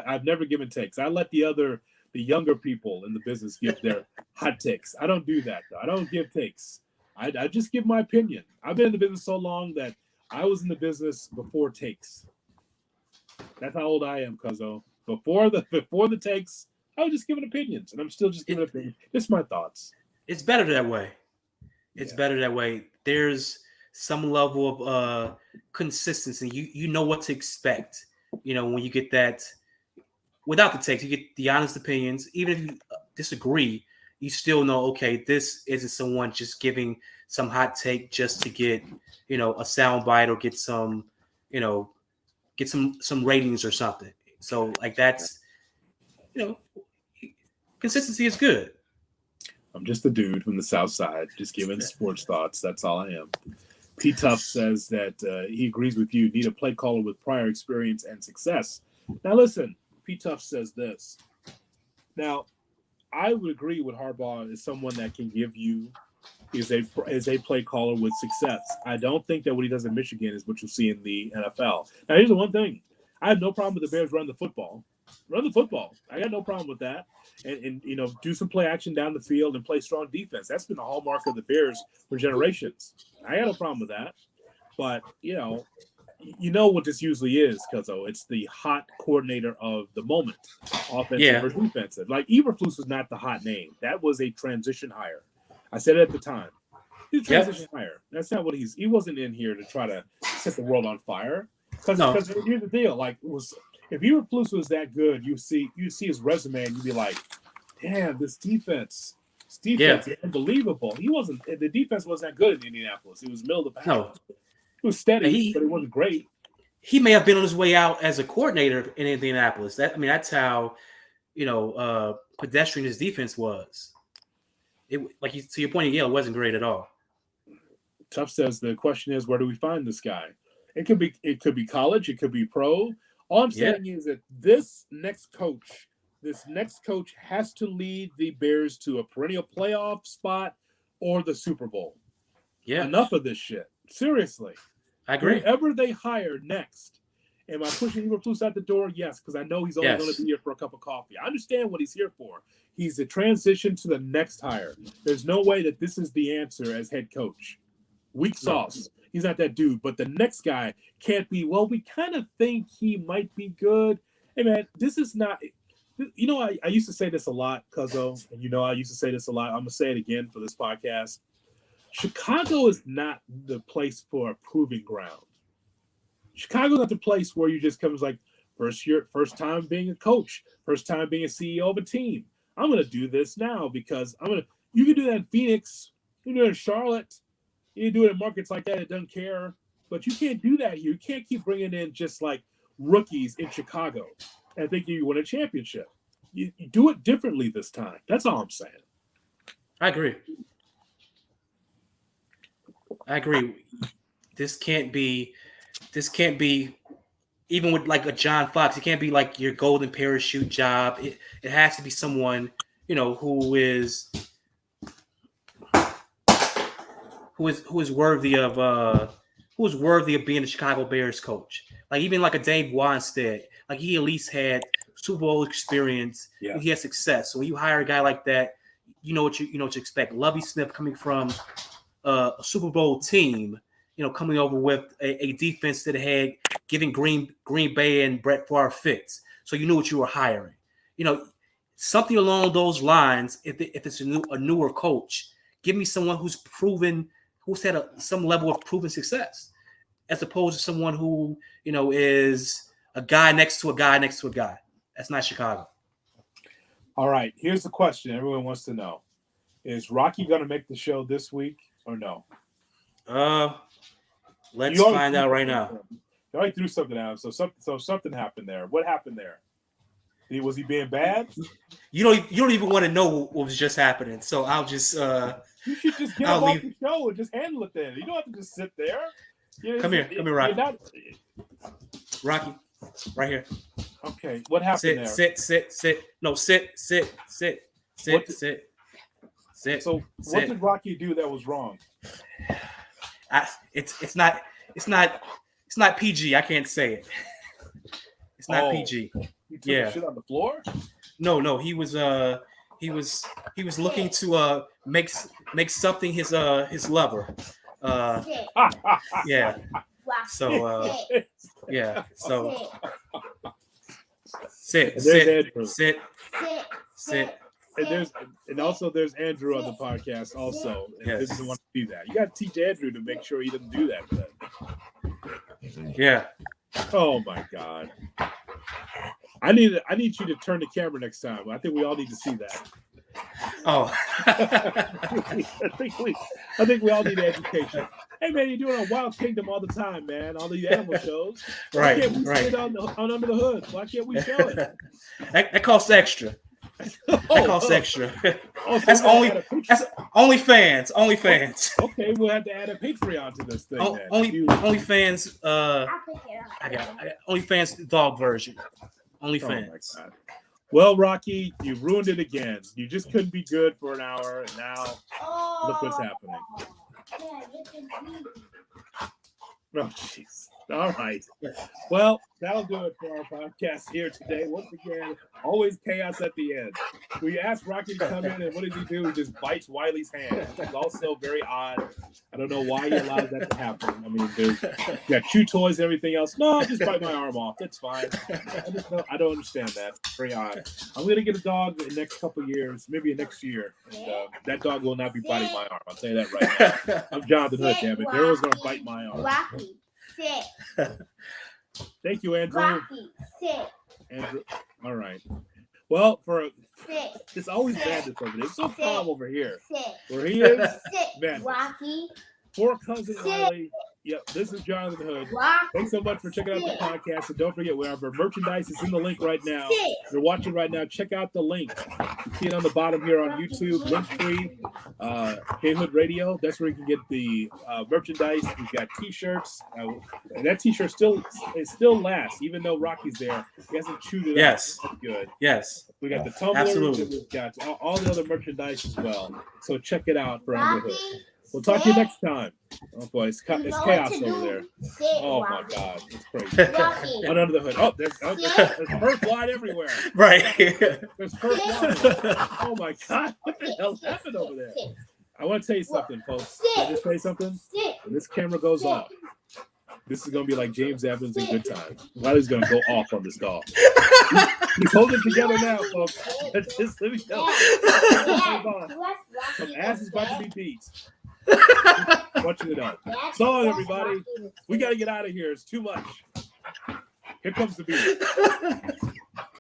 I've never given takes. I let the younger people in the business give their hot takes. I don't do that, though. I don't give takes. I just give my opinion. I've been in the business so long that I was in the business before takes. That's how old I am, Cuzzo. Before the takes, I was just giving opinions, and I'm still just giving opinions. Just my thoughts. It's better that way. It's better that way. There's some level of consistency. You know what to expect. When you get that. Without the takes, you get the honest opinions. Even if you disagree, you still know, okay, this isn't someone just giving some hot take just to get, a sound bite or get some, some ratings or something. So that's, consistency is good. I'm just a dude from the South Side, just giving sports thoughts. That's all I am. P. Tuff says that he agrees with you. Need a play caller with prior experience and success. Now, listen. P. Tuff says this. Now, I would agree with Harbaugh as someone that can give you is a play caller with success. I don't think that what he does in Michigan is what you'll see in the NFL. Now, here's the one thing. I have no problem with the Bears running the football. Run the football. I got no problem with that. And do some play action down the field and play strong defense. That's been the hallmark of the Bears for generations. I got no problem with that. But, what this usually is, Cuzzo. It's the hot coordinator of the moment, offensive or defensive. Like Eberflus was not the hot name. That was a transition hire. I said it at the time. He's a transition hire. That's not what he wasn't in here to try to set the world on fire. Because here's the deal. If Eberflus was that good, you see his resume and you'd be like, damn, this defense is unbelievable. The defense wasn't that good in Indianapolis. It was middle of the pack. No. It was steady, but it wasn't great. He may have been on his way out as a coordinator in Indianapolis. That's how, pedestrian his defense was. To your point, it wasn't great at all. Tuff says the question is, where do we find this guy? It could be college, it could be pro. All I'm saying is that this next coach has to lead the Bears to a perennial playoff spot or the Super Bowl. Yeah. Enough of this shit. Seriously. I agree. Whoever they hire next, am I pushing Eberflus out the door? Yes, because I know he's only going to be here for a cup of coffee. I understand what he's here for. He's a transition to the next hire. There's no way that this is the answer as head coach. Weak sauce. He's not that dude. But the next guy can't be, we kind of think he might be good. Hey, man, this is not – I used to say this a lot, Cuzzo, and I used to say this a lot. I'm going to say it again for this podcast. Chicago is not the place for a proving ground. Chicago's not the place where you just come as like first time being a coach, first time being a CEO of a team. I'm going to do this now because you can do that in Phoenix, you can do it in Charlotte, you can do it in markets like that. It doesn't care, but you can't do that here. You can't keep bringing in just like rookies in Chicago and thinking you win a championship. You do it differently this time. That's all I'm saying. I agree. This can't be even with like a John Fox. It can't be like your golden parachute job. It has to be someone, who is worthy of being the Chicago Bears coach. Like even like a Dave Wanstead, like he at least had Super Bowl experience. Yeah. He has success. So when you hire a guy like that, you know what you expect. Lovie Smith coming from a Super Bowl team, coming over with a defense that had given Green Bay and Brett Favre fits. So you knew what you were hiring. Something along those lines. If it's a newer coach, give me someone who's had some level of proven success, as opposed to someone who is a guy next to a guy next to a guy. That's not Chicago. All right, here's the question everyone wants to know: is Rocky going to make the show this week or no? Let's find out right now. You already threw something at him, so something happened there. What happened there? Was he being bad? You don't even want to know what was just happening. So I'll just you should just get him off the show and just handle it then. You don't have to just sit there. Come here, Rocky. Rocky, right here. Okay, what happened there? Sit. No, sit. So what did Rocky do that was wrong? It's not PG. I can't say it. It's not PG. He took shit on the floor? No. He was looking to make something his lover. Yeah. So yeah. So sit. And also there's Andrew on the podcast also. And yes. He doesn't want to do that. You got to teach Andrew to make sure he doesn't do that. But... Yeah. Oh my God. I need you to turn the camera next time. I think we all need to see that. Oh. I think we all need education. Hey man, you're doing a Wild Kingdom all the time, man. All these animal shows. Why can't we see it on Under the Hood? Why can't we show it? That costs extra. Extra. That's OnlyFans. Okay, we'll have to add a Patreon to this thing. OnlyFans. I got OnlyFans dog version. OnlyFans. Oh my God. Well, Rocky, you ruined it again. You just couldn't be good for an hour, and now look what's happening. Oh, jeez. All right. Well, that'll do it for our podcast here today. Once again, always chaos at the end. We asked Rocky to come in, and what does he do? He just bites Wiley's hand. It's also very odd. I don't know why he allowed that to happen. I mean, you got chew toys and everything else. No, just bite my arm off. That's fine. I don't understand that. Very odd. I'm going to get a dog in the next couple of years, maybe next year. And that dog will not be biting my arm. I'll tell you that right now. I'm Jonathan Hood, damn it. Daryl's going to bite my arm. Rocky. Sit. Thank you, Andrew. Rocky, sit. Andrew. All right. Well, sit. It's always madness over there. It's so calm over here. Sit. Where he is, sit. madness. Rocky. For Cousin Wiley. Yep, this is Jonathan Hood. Thanks so much for checking out the podcast. And don't forget, we have our merchandise. It's in the link right now. If you're watching right now, check out the link. You see it on the bottom here on YouTube. Linktree, K-Hood Radio. That's where you can get the merchandise. We've got T-shirts. And that T-shirt still lasts, even though Rocky's there. He hasn't chewed it up. Yes. That's good. Yes. We got the tumblers. Absolutely. We've got all the other merchandise as well. So check it out for Andrew Hood. We'll talk to you next time. Oh boy, it's chaos over there. Oh my God, it's crazy. Under the hood. Oh, there's fur flying everywhere. Right. There's fur flying. Oh my God, what the hell happened over there? I want to tell you something, folks. Can I just say something? When this camera goes off, this is gonna be like James Evans in Good Times. Wiley's gonna go off on this dog. He's holding it together now, folks. Just let me know. Some ass is about to be beat. I want you to know. So long, everybody. We got to get out of here. It's too much. Here comes the beat.